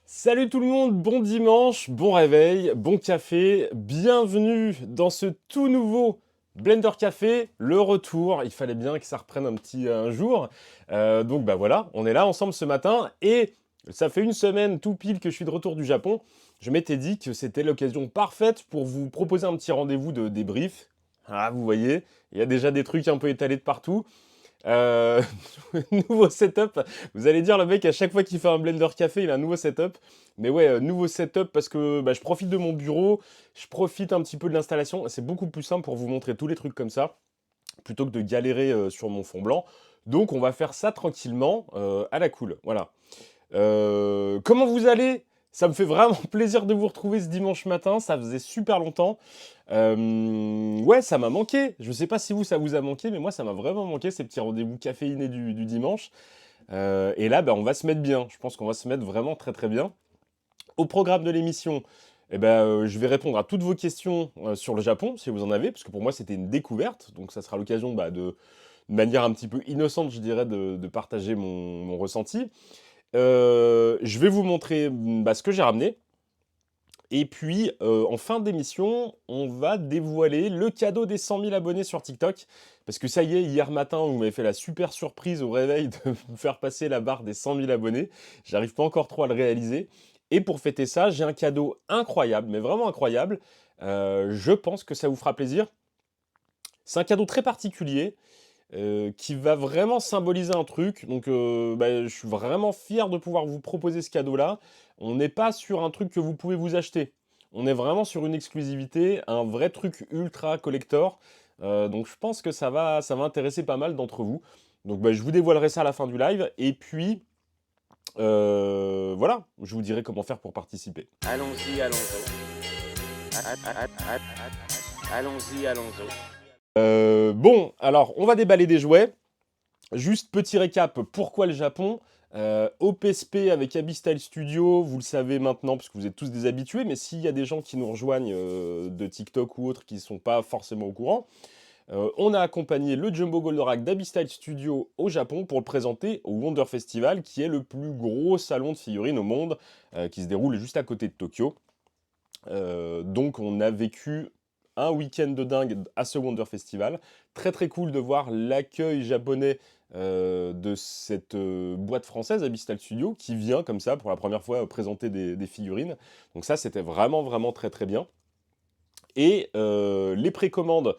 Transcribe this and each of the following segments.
Salut tout le monde, bon dimanche, bon réveil, bon café, bienvenue dans ce tout nouveau Blender Café, le retour, il fallait bien que ça reprenne un jour. Donc bah voilà, on est là ensemble ce matin et ça fait une semaine tout pile que je suis de retour du Japon. Je m'étais dit que c'était l'occasion parfaite pour vous proposer un petit rendez-vous de débrief. Ah, vous voyez, il y a déjà des trucs un peu étalés de partout. Euh, Nouveau setup. Vous allez dire, le mec, à chaque fois qu'il fait un Blender Café, il a un nouveau setup. Mais ouais, nouveau setup parce que bah, je profite de mon bureau, je profite un petit peu de l'installation. C'est beaucoup plus simple pour vous montrer tous les trucs comme ça, plutôt que de galérer sur mon fond blanc. Donc, on va faire ça tranquillement, à la cool. Voilà. Comment vous allez? Ça me fait vraiment plaisir de vous retrouver ce dimanche matin. Ça faisait super longtemps. Ouais, ça m'a manqué. Je sais pas si vous, ça vous a manqué, mais moi, ça m'a vraiment manqué ces petits rendez-vous caféinés du dimanche. Et là, bah, on va se mettre bien. Je pense qu'on va se mettre vraiment très très bien. Au programme de l'émission, eh ben, je vais répondre à toutes vos questions sur le Japon, si vous en avez, parce que pour moi, c'était une découverte. Donc, ça sera l'occasion bah, de manière un petit peu innocente, je dirais, de partager mon ressenti. Je vais vous montrer bah, ce que j'ai ramené. Et puis, en fin d'émission, on va dévoiler le cadeau des 100 000 abonnés sur TikTok. Parce que ça y est, hier matin, vous m'avez fait la super surprise au réveil de me faire passer la barre des 100 000 abonnés. J'arrive pas encore trop à le réaliser. Et pour fêter ça, j'ai un cadeau incroyable, mais vraiment incroyable. Je pense que ça vous fera plaisir. C'est un cadeau très particulier qui va vraiment symboliser un truc. Donc, bah, je suis vraiment fier de pouvoir vous proposer ce cadeau-là. On n'est pas sur un truc que vous pouvez vous acheter. On est vraiment sur une exclusivité, un vrai truc ultra collector. Donc, je pense que ça va intéresser pas mal d'entre vous. Donc, bah, je vous dévoilerai ça à la fin du live. Et puis, voilà, je vous dirai comment faire pour participer. Allons-y, allons-y. Allons-y, allons-y. Bon, alors, on va déballer des jouets. Juste petit récap, pourquoi le Japon? OPSP avec Abyss Studio, vous le savez maintenant parce que vous êtes tous des habitués, mais s'il y a des gens qui nous rejoignent de TikTok ou autres qui ne sont pas forcément au courant, on a accompagné le Jumbo Goldorak d'Abyss Studio au Japon pour le présenter au Wonder Festival, qui est le plus gros salon de figurines au monde, qui se déroule juste à côté de Tokyo. Donc on a vécu un week-end de dingue à ce Wonder Festival. Très très cool de voir l'accueil japonais de cette boîte française, Abyssal Studio, qui vient comme ça pour la première fois présenter des figurines. Donc ça, c'était vraiment vraiment très très bien. Et les précommandes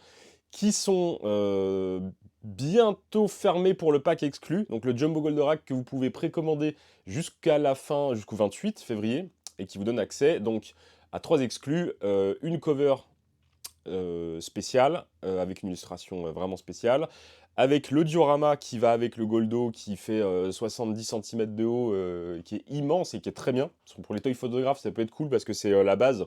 qui sont bientôt fermées pour le pack exclu. Donc le Jumbo Goldorak que vous pouvez précommander jusqu'à la fin, jusqu'au 28 février, et qui vous donne accès donc à 3 exclus, une cover spéciale, avec une illustration vraiment spéciale, avec le diorama qui va avec le Goldo qui fait 70 cm de haut, qui est immense et qui est très bien. Pour les toy photographes, ça peut être cool parce que c'est la base.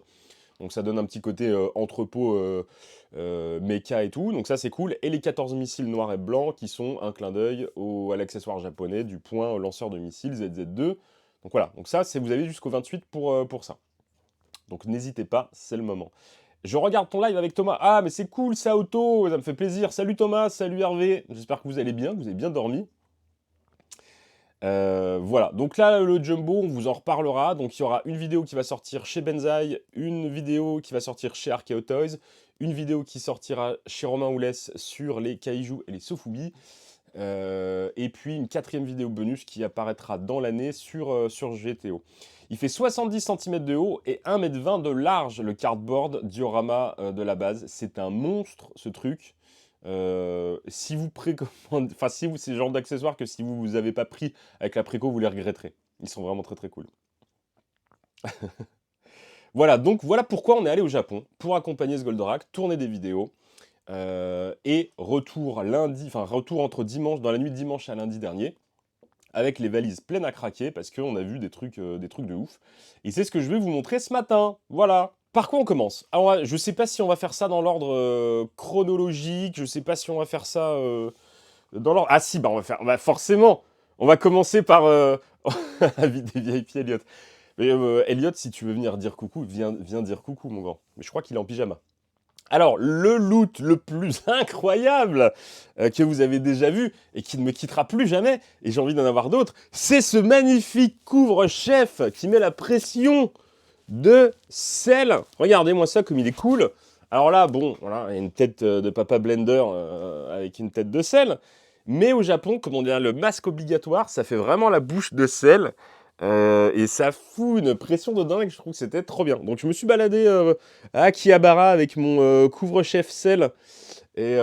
Donc ça donne un petit côté entrepôt, méca et tout. Donc ça c'est cool. Et les 14 missiles noirs et blancs qui sont un clin d'œil à l'accessoire japonais du point lanceur de missiles ZZ2. Donc voilà, donc ça vous avez jusqu'au 28 pour ça. Donc n'hésitez pas, c'est le moment. Je regarde ton live avec Thomas. Ah, mais c'est cool ça, Auto, ça me fait plaisir. Salut Thomas, salut Hervé. J'espère que vous allez bien, que vous avez bien dormi. Voilà, donc là, le Jumbo, on vous en reparlera. Donc il y aura une vidéo qui va sortir chez Benzaï, une vidéo qui va sortir chez Arkeo Toys, une vidéo qui sortira chez Romain Oulès sur les Kaiju et les Sofubi. Et puis une quatrième vidéo bonus qui apparaîtra dans l'année sur GTO. Il fait 70 cm de haut et 1,20 m de large, le cardboard diorama de la base. C'est un monstre, ce truc. Si vous précommandez, enfin si vous, c'est le genre d'accessoires que si vous n'avez pas pris avec la préco, vous les regretterez. Ils sont vraiment très très cool. Voilà, donc voilà pourquoi on est allé au Japon, pour accompagner ce Goldorak, tourner des vidéos. Et retour lundi, enfin retour entre dimanche, dans la nuit de dimanche à lundi dernier, avec les valises pleines à craquer, parce qu'on a vu des trucs de ouf. Et c'est ce que je vais vous montrer ce matin, voilà. Par quoi on commence? Alors, je sais pas si on va faire ça dans l'ordre chronologique, je sais pas si on va faire ça dans l'ordre... Ah si, bah on va faire... Bah forcément, on va commencer par... Avis des VIP Elliot. Mais Elliot, si tu veux venir dire coucou, viens dire coucou, mon grand. Mais je crois qu'il est en pyjama. Alors, le loot le plus incroyable que vous avez déjà vu et qui ne me quittera plus jamais, et j'ai envie d'en avoir d'autres, c'est ce magnifique couvre-chef qui met la pression de sel. Regardez-moi ça comme il est cool. Alors là, bon, voilà, il y a une tête de Papa Blender avec une tête de sel. Mais au Japon, comme on dit, le masque obligatoire, ça fait vraiment la bouche de sel. Et ça fout une pression de dingue, je trouve que c'était trop bien. Donc je me suis baladé à Akihabara avec mon couvre-chef sel. Et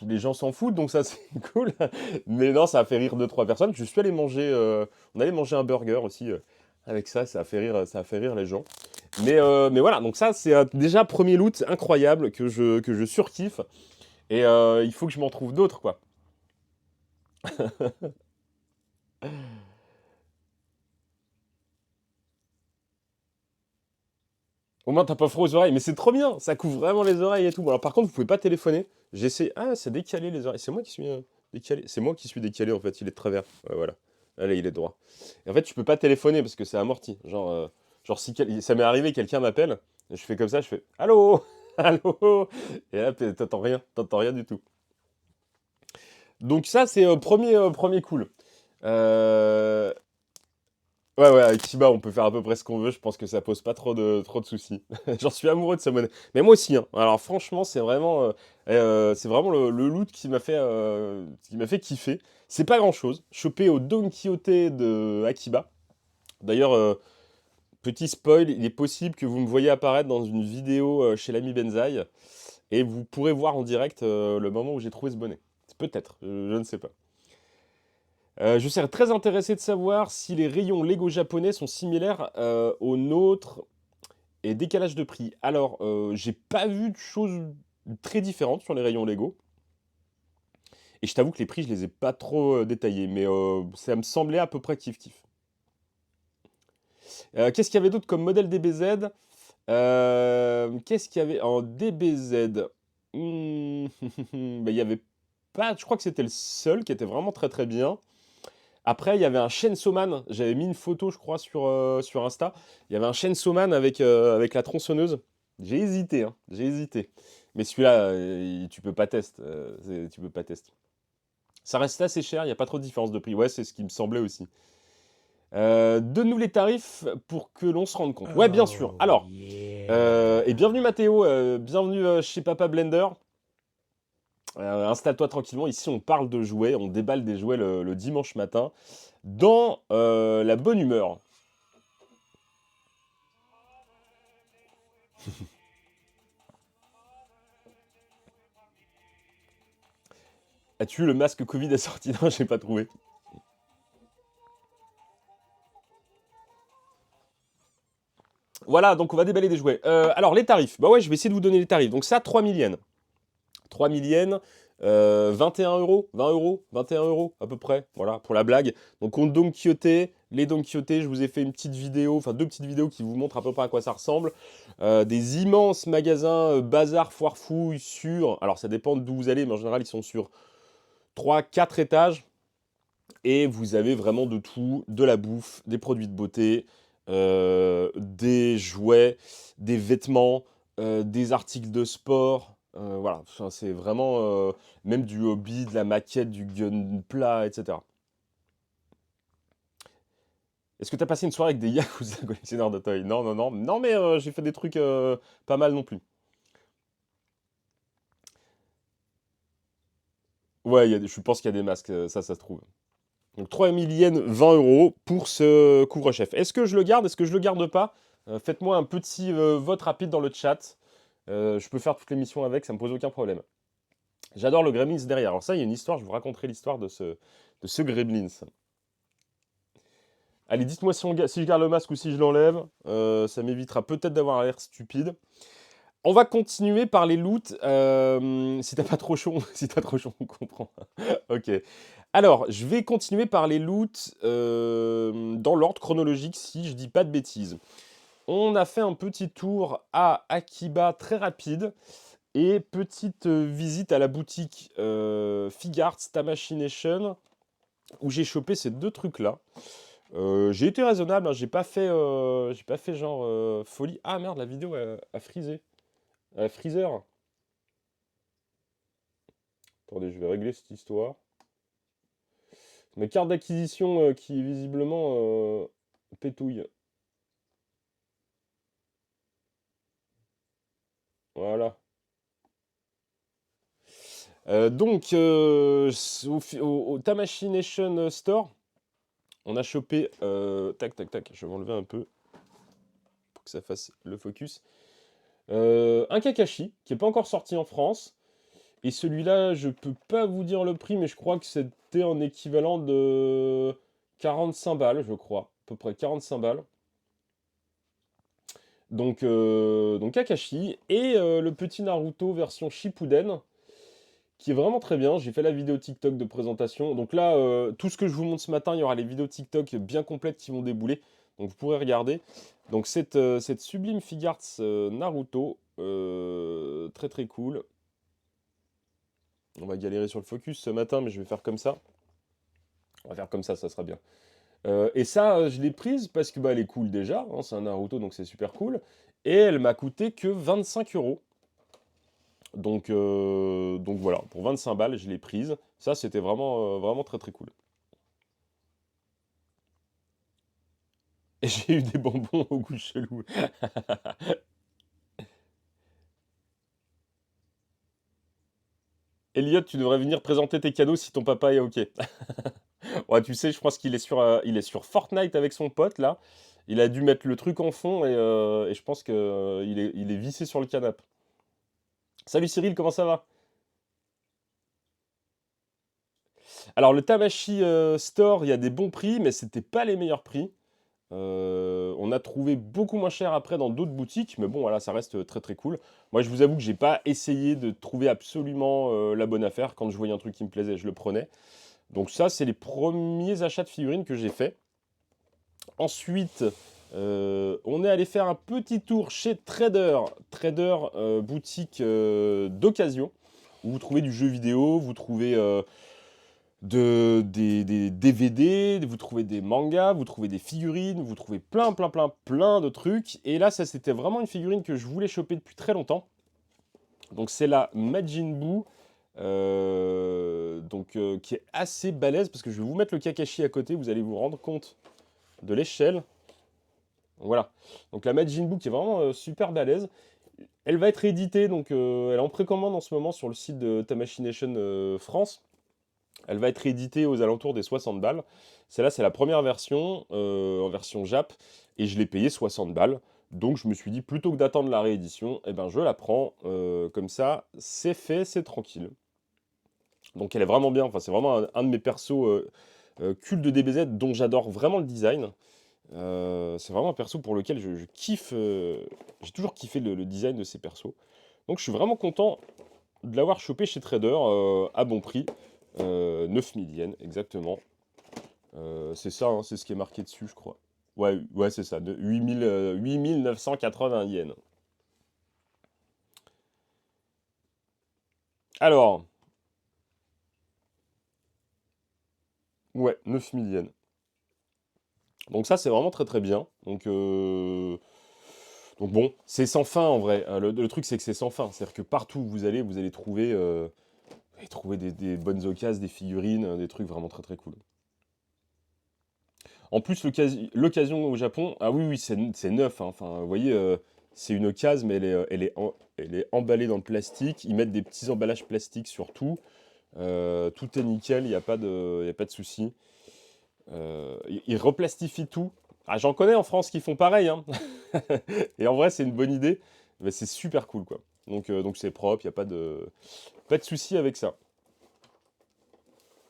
les gens s'en foutent, donc ça c'est cool. Mais non, ça a fait rire 2 3 personnes. Je suis allé manger, on allait manger un burger aussi avec ça, ça a fait rire les gens. Mais voilà, donc ça c'est déjà premier loot incroyable que je surkiffe. Et il faut que je m'en trouve d'autres, quoi. Au moins t'as pas froid aux oreilles, mais c'est trop bien, ça couvre vraiment les oreilles et tout. Bon, alors par contre, vous pouvez pas téléphoner. J'essaie. Ah, c'est décalé les oreilles. C'est moi qui suis décalé. C'est moi qui suis décalé en fait, il est de travers. Ouais, voilà. Allez, il est droit. Et en fait, tu peux pas téléphoner parce que c'est amorti. Genre si ça m'est arrivé, quelqu'un m'appelle, et je fais comme ça, je fais allô, allô, et là t'entends rien du tout. Donc ça, c'est premier cool. Euh, Ouais, ouais, avec Shiba, on peut faire à peu près ce qu'on veut. Je pense que ça pose pas trop de soucis. J'en suis amoureux de sa monnaie. Mais moi aussi, hein. Alors franchement, c'est vraiment le loot qui m'a fait kiffer. C'est pas grand-chose. Chopé au Don Quijote de Akiba. D'ailleurs, petit spoil, il est possible que vous me voyez apparaître dans une vidéo chez l'ami Benzaï. Et vous pourrez voir en direct le moment où j'ai trouvé ce bonnet. Peut-être, je ne sais pas. Je serais très intéressé de savoir si les rayons Lego japonais sont similaires aux nôtres et décalage de prix. Alors, j'ai pas vu de choses très différentes sur les rayons Lego. Et je t'avoue que les prix, je les ai pas trop détaillés, mais ça me semblait à peu près kiff-kiff. Qu'est-ce qu'il y avait d'autre comme modèle DBZ? Qu'est-ce qu'il y avait en DBZ? Hmm, bah, il y avait pas, je crois que c'était le seul qui était vraiment très très bien. Après, il y avait un Chainsaw Man. J'avais mis une photo, je crois, sur Insta. Il y avait un Chainsaw Man avec la tronçonneuse. J'ai hésité, hein, j'ai hésité. Mais celui-là, tu peux pas tester. Tu peux pas tester. Ça reste assez cher, il n'y a pas trop de différence de prix. Ouais, c'est ce qui me semblait aussi. Donne-nous les tarifs pour que l'on se rende compte. Ouais, bien sûr. Oh Alors, yeah. et bienvenue Mathéo, bienvenue chez Papa Blender. Installe-toi tranquillement. Ici, on parle de jouets, on déballe des jouets le dimanche matin dans la bonne humeur. As-tu eu le masque Covid assorti? Non, j'ai pas trouvé. Voilà, donc on va déballer des jouets. Alors, les tarifs. Bah ouais, je vais essayer de vous donner les tarifs. Donc ça, 3000 yens. 3000 yens, 21 euros, 20 euros, 21 euros à peu près, voilà, pour la blague. Donc on Don Quijote, les Don Quijote, je vous ai fait une petite vidéo, enfin 2 petites vidéos qui vous montrent à peu près à quoi ça ressemble. Des immenses magasins, bazar, foire fouille sur, alors ça dépend d'où vous allez, mais en général ils sont sur 3 4 étages. Et vous avez vraiment de tout, de la bouffe, des produits de beauté, des jouets, des vêtements, des articles de sport. Voilà, enfin, c'est vraiment même du hobby, de la maquette, du gunpla, etc. Est-ce que tu as passé une soirée avec des Yakuza collectionneurs de toys? Non, non, non. Non, mais j'ai fait des trucs pas mal non plus. Ouais, je pense qu'il y a des masques, ça se trouve. Donc 3000 yens, 20 euros pour ce couvre-chef. Est-ce que je le garde? Est-ce que je le garde pas? Faites-moi un petit vote rapide dans le chat. Je peux faire toute l'émission avec, ça me pose aucun problème. J'adore le Gremlins derrière. Alors ça, il y a une histoire, je vous raconterai l'histoire de ce Gremlins. Allez, dites-moi si je garde le masque ou si je l'enlève. Ça m'évitera peut-être d'avoir l'air stupide. On va continuer par les loots. Si t'as pas trop chaud, si t'as trop chaud, on comprend. Ok. Alors, je vais continuer par les loots dans l'ordre chronologique, si je dis pas de bêtises. On a fait un petit tour à Akiba très rapide. Et petite visite à la boutique Figarts Tamashii où j'ai chopé ces 2 trucs-là. J'ai été raisonnable, hein, j'ai pas fait genre folie. Ah merde, la vidéo a frisé. Freezer. Attendez, je vais régler cette histoire. Ma carte d'acquisition qui visiblement pétouille. Voilà. Donc, au Tamashii Nation Store, on a chopé. Tac, tac, tac, je vais m'enlever un peu pour que ça fasse le focus. Un Kakashi qui n'est pas encore sorti en France. Et celui-là, je peux pas vous dire le prix, mais je crois que c'était en équivalent de 45 balles, je crois. À peu près 45 balles. Donc Kakashi. Et le petit Naruto version Shippuden, qui est vraiment très bien. J'ai fait la vidéo TikTok de présentation. Donc là, tout ce que je vous montre ce matin, il y aura les vidéos TikTok bien complètes qui vont débouler. Donc vous pourrez regarder. Donc cette sublime Figuarts Naruto, très très cool. On va galérer sur le focus ce matin, mais je vais faire comme ça. On va faire comme ça sera bien. Et ça, je l'ai prise parce que bah, elle est cool déjà. Hein, c'est un Naruto, donc c'est super cool. Et elle m'a coûté que 25 euros. Donc voilà, pour 25 balles, je l'ai prise. Ça, c'était vraiment, vraiment très très cool. Et j'ai eu des bonbons au goût chelou. Elliot, tu devrais venir présenter tes cadeaux si ton papa est OK. Ouais, tu sais, je pense qu'il est sur Fortnite avec son pote là. Il a dû mettre le truc en fond et je pense qu'il est vissé sur le canapé. Salut Cyril, comment ça va? Alors le Tamashii Store, il y a des bons prix, mais c'était pas les meilleurs prix. On a trouvé beaucoup moins cher après dans d'autres boutiques, mais bon, voilà, ça reste très très cool. Moi, je vous avoue que j'ai pas essayé de trouver absolument la bonne affaire. Quand je voyais un truc qui me plaisait, je le prenais. Donc ça, c'est les premiers achats de figurines que j'ai fait. Ensuite, on est allé faire un petit tour chez Trader. Trader, boutique d'occasion, où vous trouvez du jeu vidéo, vous trouvez des DVD, vous trouvez des mangas, vous trouvez des figurines, vous trouvez plein, plein, plein, plein de trucs. Et là, ça, c'était vraiment une figurine que je voulais choper depuis très longtemps. Donc, c'est la Majin Buu, qui est assez balèze, parce que je vais vous mettre le Kakashi à côté, vous allez vous rendre compte de l'échelle. Voilà. Donc, la Majin Buu qui est vraiment super balèze. Elle va être éditée, donc elle est en précommande en ce moment sur le site de Tamashii Nation France. Elle va être éditée aux alentours des 60 balles. Celle-là, c'est la première version, en version Jap, et je l'ai payée 60 balles. Donc je me suis dit, plutôt que d'attendre la réédition, eh ben, je la prends. Comme ça, c'est fait, c'est tranquille. Donc elle est vraiment bien, enfin, c'est vraiment un de mes persos cultes de DBZ dont j'adore vraiment le design. C'est vraiment un perso pour lequel je kiffe, j'ai toujours kiffé le design de ces persos. Donc je suis vraiment content de l'avoir chopé chez Trader à bon prix. 9000 yens, exactement. C'est ça, hein, c'est ce qui est marqué dessus, je crois. Ouais, ouais, c'est ça, de 8980 yens. Alors, ouais, 9000 yens. Donc ça, c'est vraiment très très bien. Donc bon, c'est sans fin en vrai. Le truc, c'est que c'est sans fin. C'est-à-dire que partout où vous allez trouver des bonnes occasions, des figurines, des trucs vraiment très très cool. En plus, l'occasion au Japon, ah oui, oui, c'est neuf, hein. Enfin, vous voyez, c'est une occasion, mais elle est emballée dans le plastique. Ils mettent des petits emballages plastiques sur tout. Tout est nickel, il y a pas de souci. Ils replastifient tout. Ah, j'en connais en France qui font pareil, hein. Et en vrai, c'est une bonne idée. Mais c'est super cool, quoi. Donc c'est propre, il n'y a pas de souci avec ça.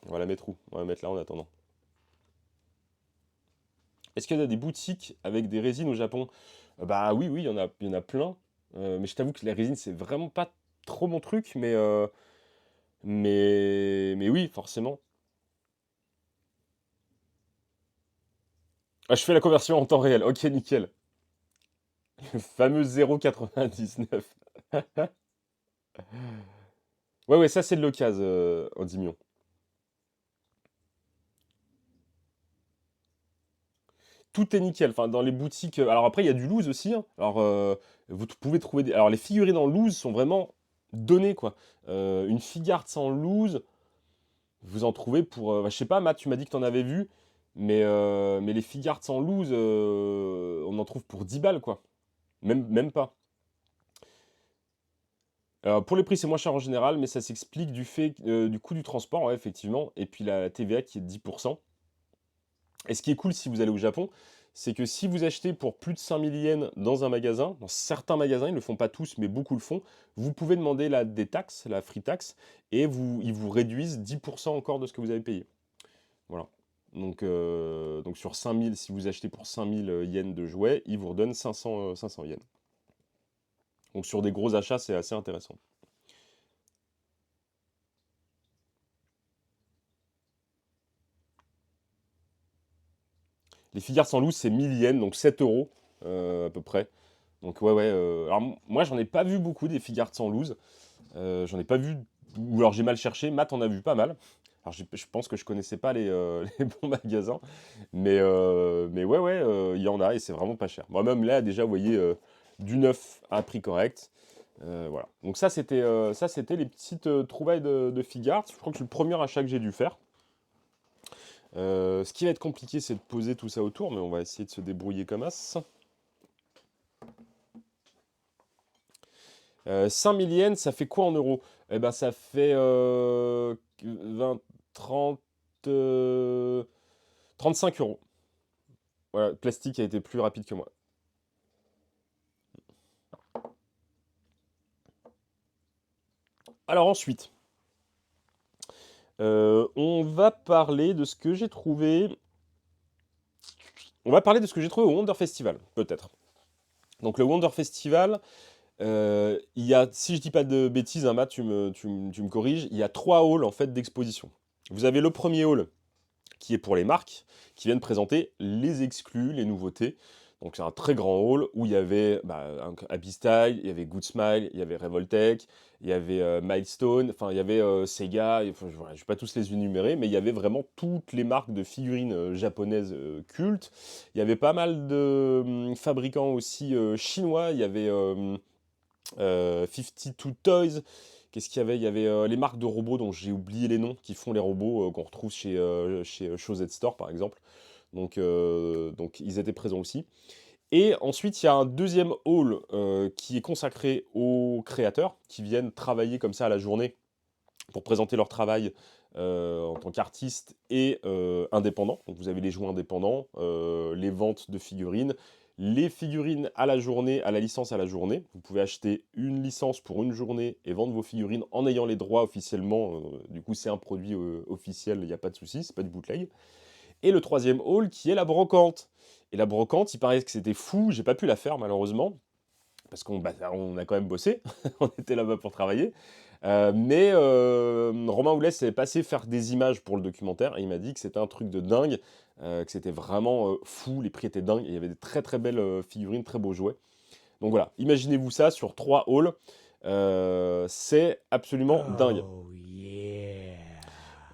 On va la mettre où? On va la mettre là en attendant. Est-ce qu'il y a des boutiques avec des résines au Japon? Bah oui, oui, il y en a plein. Mais je t'avoue que les résines, c'est vraiment pas trop mon truc, mais oui, forcément. Ah, je fais la conversion en temps réel. Ok, nickel. Le fameux 0,99. Ouais, ouais, ça c'est de l'occasion, en 10 millions. Tout est nickel. Enfin, dans les boutiques. Alors après, il y a du loose aussi, hein. Alors, vous pouvez trouver des. Alors, les figurines en loose sont vraiment donné, quoi. Une Figart sans loose, vous en trouvez pour... je sais pas, Matt, tu m'as dit que tu en avais vu, mais les Figart sans loose, on en trouve pour 10 balles, quoi. Même pas. Pour les prix, c'est moins cher en général, mais ça s'explique du fait du coût du transport, ouais, effectivement, et puis la TVA qui est de 10%. Et ce qui est cool si vous allez au Japon, c'est que si vous achetez pour plus de 5000 yens dans un magasin, dans certains magasins, ils ne le font pas tous, mais beaucoup le font, vous pouvez demander des taxes, la free tax, et ils vous réduisent 10% encore de ce que vous avez payé. Voilà. Donc sur 5000, si vous achetez pour 5000 yens de jouets, ils vous redonnent 500 yens. Donc sur des gros achats, c'est assez intéressant. Les figures sans loup, c'est 1000 yens, donc 7 euros à peu près. Donc ouais, ouais. Alors moi, j'en ai pas vu beaucoup des figures sans loose. J'en ai pas vu, ou alors j'ai mal cherché. Matt en a vu pas mal. Alors je pense que je connaissais pas les bons magasins. Mais ouais, ouais, il y en a et c'est vraiment pas cher. Moi-même là, déjà, vous voyez, du neuf à un prix correct. Voilà. Donc ça c'était les petites trouvailles de Figart. Je crois que c'est le premier achat que j'ai dû faire. Ce qui va être compliqué, c'est de poser tout ça autour, mais on va essayer de se débrouiller comme as. 5000 yens, ça fait quoi en euros? Eh ben, ça fait 20, 30, 35 euros. Voilà, le plastique a été plus rapide que moi. Alors ensuite, on va parler de ce que j'ai trouvé. On va parler de ce que j'ai trouvé au Wonder Festival, peut-être. Donc le Wonder Festival, il y a, si je dis pas de bêtises, hein, Matt, tu me corriges, il y a 3 halls en fait d'exposition. Vous avez le premier hall qui est pour les marques, qui viennent présenter les exclus, les nouveautés. Donc c'est un très grand hall où il y avait Happy Style, il y avait Good Smile, il y avait Revoltech, il y avait Milestone, enfin il y avait Sega, enfin, je ne vais pas tous les énumérer, mais il y avait vraiment toutes les marques de figurines japonaises cultes. Il y avait pas mal de fabricants aussi chinois, il y avait 52 Toys. Qu'est-ce qu'il y avait? Il y avait les marques de robots dont j'ai oublié les noms, qui font les robots qu'on retrouve chez Chosette Store par exemple. Donc ils étaient présents aussi. Et ensuite, il y a un deuxième hall qui est consacré aux créateurs qui viennent travailler comme ça à la journée pour présenter leur travail en tant qu'artistes et indépendants. Donc vous avez les jouets indépendants, les ventes de figurines, les figurines à la journée, à la licence à la journée. Vous pouvez acheter une licence pour une journée et vendre vos figurines en ayant les droits officiellement. Du coup, c'est un produit officiel, il n'y a pas de souci, c'est pas du bootleg. Et le troisième hall qui est la brocante. Et la brocante, il paraît que c'était fou, j'ai pas pu la faire malheureusement, parce qu'on on a quand même bossé, on était là-bas pour travailler. Mais Romain Oulès s'est passé faire des images pour le documentaire et il m'a dit que c'était un truc de dingue, que c'était vraiment fou, les prix étaient dingues, et il y avait des très très belles figurines, très beaux jouets. Donc voilà, imaginez-vous ça sur 3 halls, c'est absolument dingue. Oh yeah.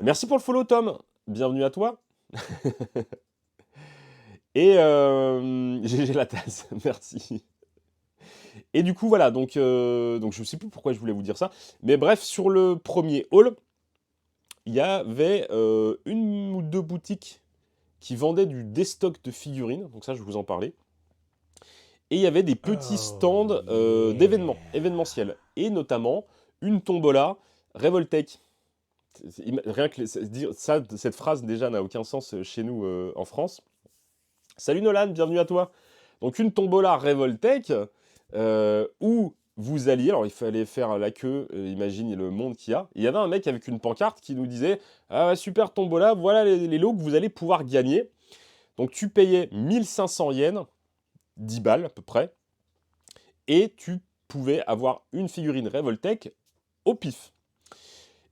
Merci pour le follow Tom, bienvenue à toi. Et GG la tasse, merci. Et du coup, voilà, donc je ne sais plus pourquoi je voulais vous dire ça. Mais bref, sur le premier hall, il y avait une ou deux boutiques qui vendaient du déstock de figurines. Donc ça, je vous en parlais. Et il y avait des petits stands d'événements, événementiels. Et notamment une tombola Revoltech. Rien que dire ça, cette phrase déjà n'a aucun sens chez nous en France. Salut Nolan, bienvenue à toi. Donc une tombola Revoltech où vous alliez, alors il fallait faire la queue, imagine le monde qu'il y a. Il y avait un mec avec une pancarte qui nous disait ah super tombola, voilà les lots que vous allez pouvoir gagner. Donc tu payais 1500 yens, 10 balles à peu près, et tu pouvais avoir une figurine Revoltech au pif.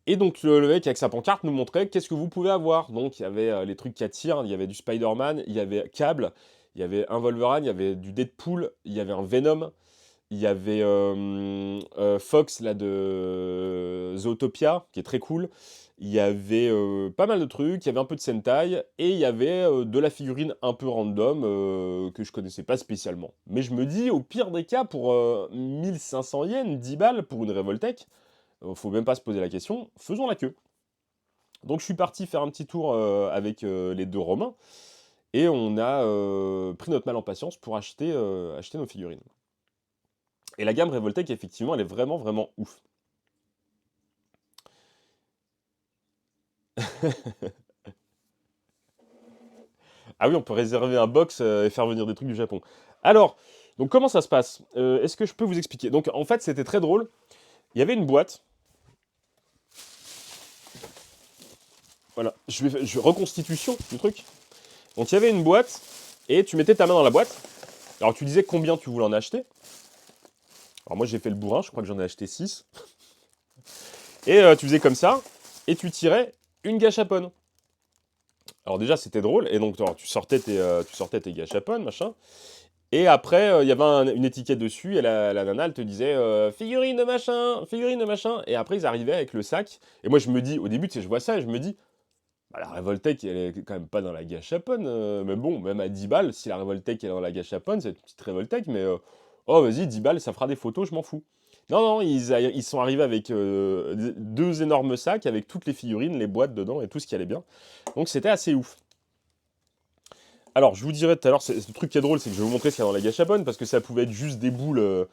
Et donc le mec avec sa pancarte nous montrait qu'est-ce que vous pouvez avoir. Donc il y avait les trucs qui attirent, il y avait du Spider-Man, il y avait Cable, il y avait un Wolverine, il y avait du Deadpool, il y avait un Venom, il y avait Fox là de Zootopia qui est très cool. Il y avait pas mal de trucs, il y avait un peu de Sentai et il y avait de la figurine un peu random que je connaissais pas spécialement. Mais je me dis au pire des cas pour 1500 yens, 10 balles pour une Revoltech, faut même pas se poser la question, faisons la queue. Donc je suis parti faire un petit tour avec les deux Romains, et on a pris notre mal en patience pour acheter nos figurines. Et la gamme Revoltech, effectivement, elle est vraiment, vraiment ouf. Ah oui, on peut réserver un box et faire venir des trucs du Japon. Alors, donc comment ça se passe? Est-ce que je peux vous expliquer? Donc en fait, c'était très drôle. Il y avait une boîte. Voilà, reconstitution du truc. Donc il y avait une boîte, et tu mettais ta main dans la boîte. Alors tu disais combien tu voulais en acheter. Alors moi j'ai fait le bourrin, je crois que j'en ai acheté 6. Et tu faisais comme ça, et tu tirais une gâchapon. Alors déjà c'était drôle, et donc alors, tu sortais tes gâchapon, machin. Et après, il y avait une étiquette dessus, et la nana, elle te disait figurine de machin, figurine de machin. Et après, ils arrivaient avec le sac. Et moi, je me dis, au début, tu sais, je vois ça, et je me dis, bah, la Revoltech, elle est quand même pas dans la gâchapon. Mais bon, même à 10 balles, si la Revoltech elle est dans la gâchapon, c'est une petite Revoltech, mais oh, vas-y, 10 balles, ça fera des photos, je m'en fous. Non, non, ils sont arrivés avec deux énormes sacs, avec toutes les figurines, les boîtes dedans, et tout ce qui allait bien. Donc, c'était assez ouf. Alors, je vous dirais tout à l'heure, le truc qui est drôle, c'est que je vais vous montrer ce qu'il y a dans la gâchapon, parce que ça pouvait être juste des boules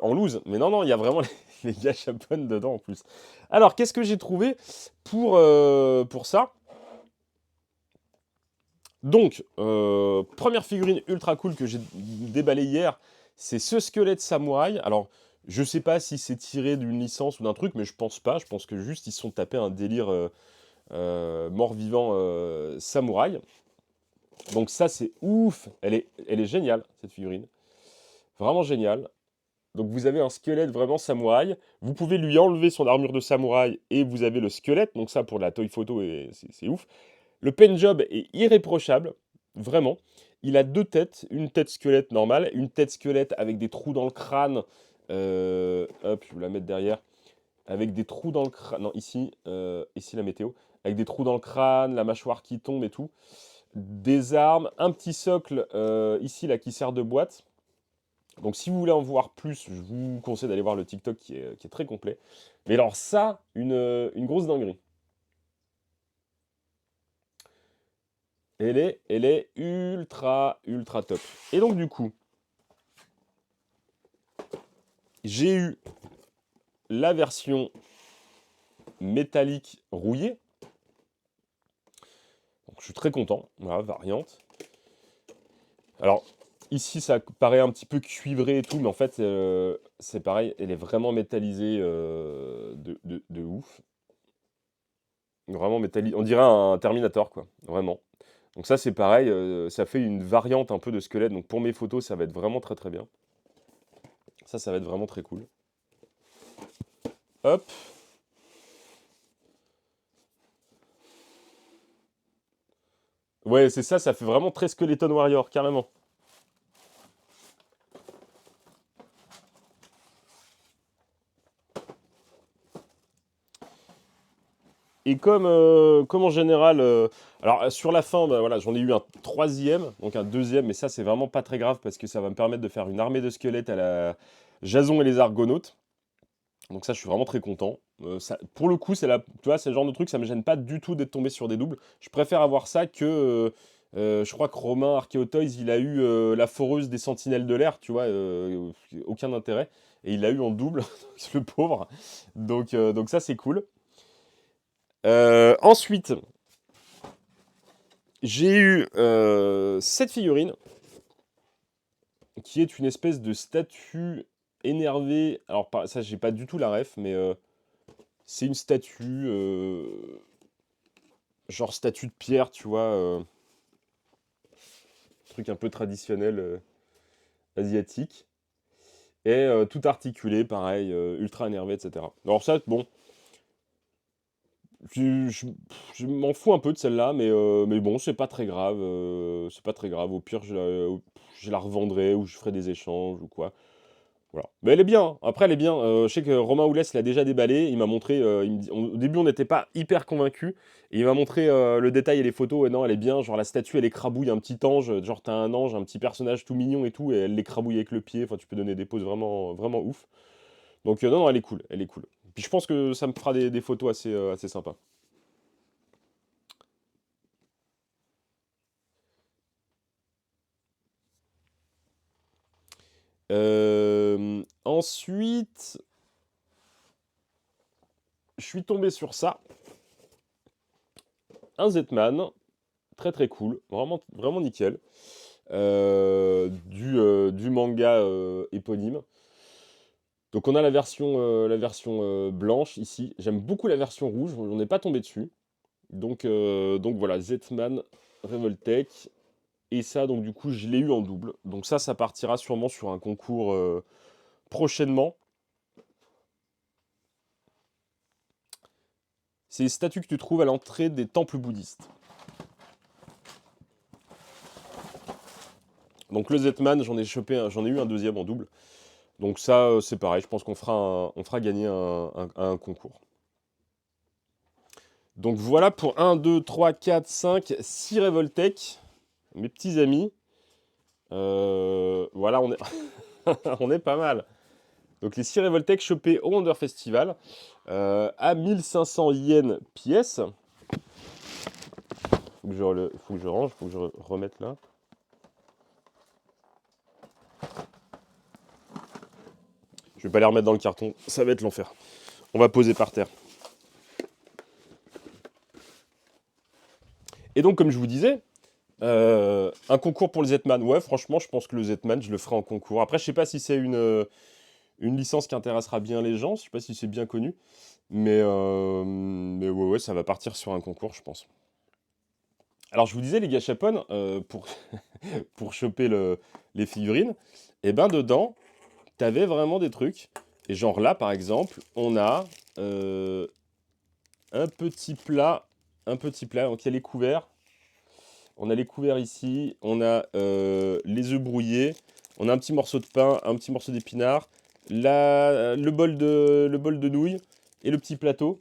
en loose. Mais non, non, il y a vraiment les gâchapon dedans en plus. Alors, qu'est-ce que j'ai trouvé pour ça? Donc, première figurine ultra cool que j'ai déballée hier, c'est ce squelette samouraï. Alors, je sais pas si c'est tiré d'une licence ou d'un truc, mais je pense pas. Je pense que juste ils se sont tapés un délire mort-vivant samouraï. Donc ça, c'est ouf. Elle est géniale, cette figurine. Vraiment géniale. Donc vous avez un squelette vraiment samouraï. Vous pouvez lui enlever son armure de samouraï, et vous avez le squelette. Donc ça, pour la toy photo, c'est ouf. Le paint job est irréprochable. Vraiment. Il a deux têtes. Une tête squelette normale. Une tête squelette avec des trous dans le crâne. Hop, je vais vous la mettre derrière. Avec des trous dans le crâne. Non, ici la météo. Avec des trous dans le crâne, la mâchoire qui tombe et tout. Des armes, un petit socle ici là qui sert de boîte. Donc si vous voulez en voir plus, je vous conseille d'aller voir le TikTok qui est très complet. Mais alors ça, une grosse dinguerie. Elle est ultra, ultra top. Et donc du coup, j'ai eu la version métallique rouillée. Donc je suis très content, voilà, variante. Alors, ici, ça paraît un petit peu cuivré et tout, mais en fait, c'est pareil, elle est vraiment métallisée de ouf. Vraiment métallisée. On dirait un Terminator, quoi, vraiment. Donc ça, c'est pareil, ça fait une variante un peu de squelette. Donc pour mes photos, ça va être vraiment très très bien. Ça va être vraiment très cool. Hop. Ouais, c'est ça, ça fait vraiment très Skeleton Warrior, carrément. Et comme en général, alors sur la fin, bah, voilà, j'en ai eu un troisième, donc un deuxième, mais ça c'est vraiment pas très grave parce que ça va me permettre de faire une armée de squelettes à la Jason et les Argonautes. Donc ça, je suis vraiment très content. Pour le coup, tu vois, c'est le genre de truc, ça me gêne pas du tout d'être tombé sur des doubles. Je préfère avoir ça que, je crois que Romain Archaeotoys, il a eu la foreuse des Sentinelles de l'air, tu vois, aucun intérêt. Et il l'a eu en double, le pauvre. Donc ça, c'est cool. Ensuite, j'ai eu cette figurine qui est une espèce de statue énervée. Alors, ça, j'ai pas du tout la ref, mais c'est une statue, genre statue de pierre, tu vois, truc un peu traditionnel asiatique. Et tout articulé, pareil, ultra énervé, etc. Alors, ça, bon, je m'en fous un peu de celle-là, mais bon, c'est pas très grave. C'est pas très grave. Au pire, je la revendrai, ou je ferai des échanges ou quoi. Voilà. Mais elle est bien, hein. Après, elle est bien. Je sais que Romain Oulès l'a déjà déballé. Il m'a montré. Au début, on n'était pas hyper convaincus. Et il m'a montré le détail et les photos. Et non, elle est bien. Genre, la statue, elle écrabouille un petit ange. Genre, t'as un ange, un petit personnage tout mignon et tout. Et elle l'écrabouille avec le pied. Enfin, tu peux donner des poses vraiment, vraiment ouf. Donc non, non, elle est cool, elle est cool. Puis je pense que ça me fera des photos assez sympas. Ensuite, je suis tombé sur ça. Un Zetman, très très cool, vraiment, vraiment nickel. Du manga éponyme. Donc on a la version blanche ici. J'aime beaucoup la version rouge, on n'est pas tombé dessus. Donc voilà, Zetman Revoltech. Et ça, donc du coup, je l'ai eu en double. Donc ça partira sûrement sur un concours prochainement. C'est les statues que tu trouves à l'entrée des temples bouddhistes. Donc le Zetman, j'en ai eu un deuxième en double. Donc ça, c'est pareil, je pense on fera gagner un concours. Donc voilà pour 1, 2, 3, 4, 5, 6 Revoltech, mes petits amis. Voilà, on est pas mal. Donc les 6 Revoltech chopés au Wonder Festival à 1500 yens pièce. Faut que je range, faut que je remette là. Je vais pas les remettre dans le carton, ça va être l'enfer. On va poser par terre. Et donc, comme je vous disais, un concours pour le Zetman. Ouais, franchement, je pense que le Zetman, je le ferai en concours. Après, je sais pas si c'est une licence qui intéressera bien les gens. Je sais pas si c'est bien connu. Mais ouais, ça va partir sur un concours, je pense. Alors, je vous disais, les gâchapon, pour choper les figurines, et ben dedans, t'avais vraiment des trucs. Et genre là, par exemple, on a un petit plat. Un petit plat. Donc, il y a les couverts. On a les couverts ici, on a les œufs brouillés, on a un petit morceau de pain, un petit morceau d'épinard, le bol de nouilles et le petit plateau.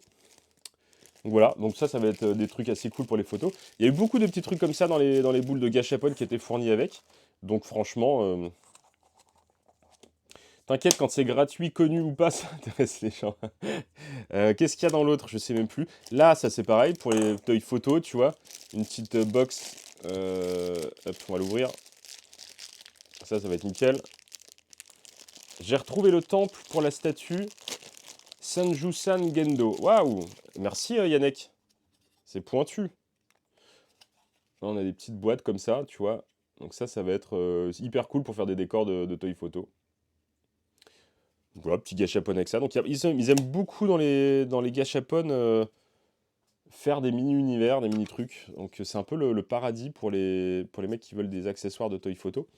Donc voilà, donc ça va être des trucs assez cool pour les photos. Il y a eu beaucoup de petits trucs comme ça dans les boules de gâchapon qui étaient fournis avec. Donc franchement, t'inquiète, quand c'est gratuit, connu ou pas, ça intéresse les gens. Qu'est-ce qu'il y a dans l'autre? Je sais même plus. Là, ça c'est pareil, pour les feuilles photos, tu vois. Une petite box. Hop, on va l'ouvrir. Ça va être nickel. J'ai retrouvé le temple pour la statue Sanjusan Gendo. Waouh! Merci Yannick. C'est pointu. Là, on a des petites boîtes comme ça, tu vois. Donc ça va être hyper cool pour faire des décors de toy photo. Voilà, petit gâchapon avec ça. Donc ils aiment beaucoup dans les gâchapon faire des mini-univers, des mini-trucs. Donc c'est un peu le paradis pour les mecs qui veulent des accessoires de toy photo.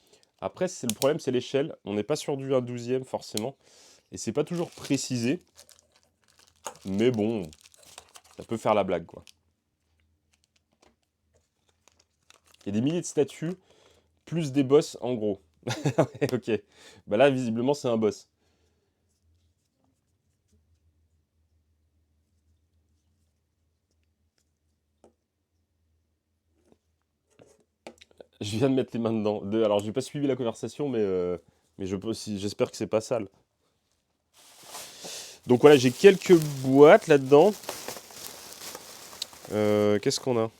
Après, le problème, c'est l'échelle. On n'est pas sur du 1/12e forcément. Et c'est pas toujours précisé. Mais bon, ça peut faire la blague, quoi. Il y a des milliers de statues, plus des boss en gros. Ok. Bah là, visiblement, c'est un boss. Je viens de mettre les mains dedans. Alors, j'ai pas suivi la conversation, mais j'espère que c'est pas sale. Donc voilà, j'ai quelques boîtes là-dedans. Qu'est-ce qu'on a?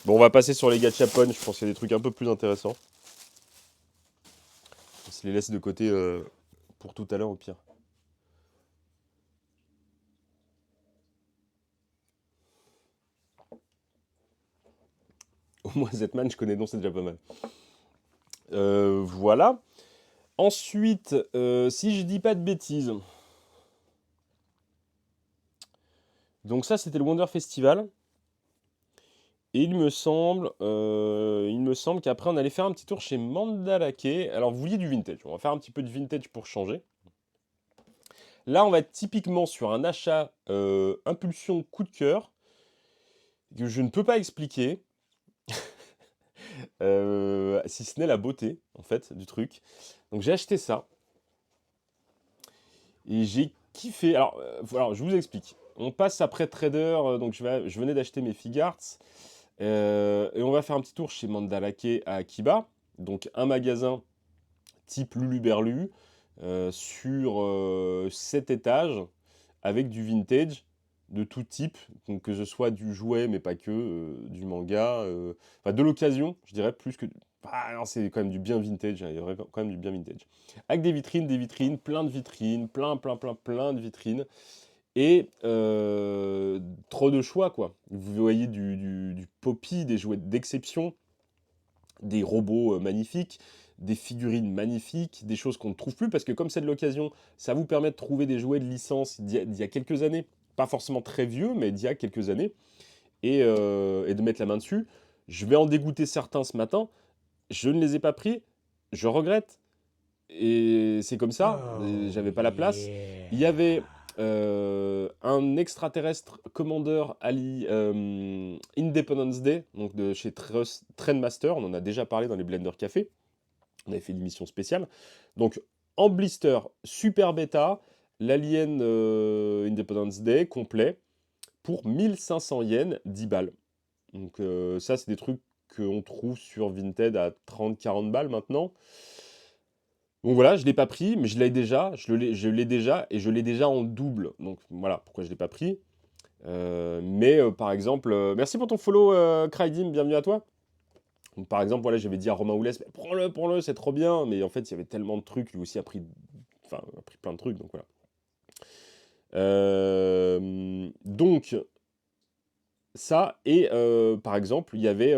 Bon, on va passer sur les gachapon. Je pense qu'il y a des trucs un peu plus intéressants. On se les laisse de côté pour tout à l'heure, au pire. Au moins, Zetman, je connais, non, c'est déjà pas mal. Voilà. Ensuite, si je dis pas de bêtises. Donc ça, c'était le Wonder Festival. Et il me semble qu'après, on allait faire un petit tour chez Mandalake. Alors, vous vouliez du vintage. On va faire un petit peu de vintage pour changer. Là, on va être typiquement sur un achat impulsion coup de cœur que je ne peux pas expliquer, si ce n'est la beauté, en fait, du truc. Donc, j'ai acheté ça. Et j'ai kiffé. Alors, je vous explique. On passe après Trader. Donc, je venais d'acheter mes Figarts. Et on va faire un petit tour chez Mandalake à Akiba. Donc, un magasin type Luluberlu. sur 7 étages avec du vintage de tout type, donc que ce soit du jouet, mais pas que, du manga, enfin de l'occasion, je dirais, plus que... Ah non, c'est quand même du bien vintage, hein, il y a quand même du bien vintage. Avec des vitrines, plein de vitrines, plein de vitrines, et trop de choix, quoi. Vous voyez du Poppy, des jouets d'exception, des robots magnifiques, des figurines magnifiques, des choses qu'on ne trouve plus, parce que comme c'est de l'occasion, ça vous permet de trouver des jouets de licence d'il y a quelques années, pas forcément très vieux, mais d'il y a quelques années, et de mettre la main dessus. Je vais en dégoûter certains ce matin, je ne les ai pas pris, je regrette, et c'est comme ça, Oh j'avais pas la place. Il y yeah. avait un extraterrestre commandeur Independence Day, donc de chez Trendmaster, on en a déjà parlé dans les Blender Café, on avait fait une émission spéciale. Donc en blister, super bêta, l'Alien Independence Day complet, pour 1500 yens, 10 balles. Donc ça, c'est des trucs qu'on trouve sur Vinted à 30-40 balles maintenant. Donc voilà, je ne l'ai pas pris, mais je l'ai déjà, je l'ai déjà, et je l'ai déjà en double. Donc voilà, pourquoi je ne l'ai pas pris. Mais par exemple, merci pour ton follow, Krydim, bienvenue à toi. Donc, par exemple, voilà, j'avais dit à Romain Oulès, mais prends-le, c'est trop bien. Mais en fait, il y avait tellement de trucs, lui aussi enfin, a pris plein de trucs, donc voilà. Donc, ça, et par exemple, il y avait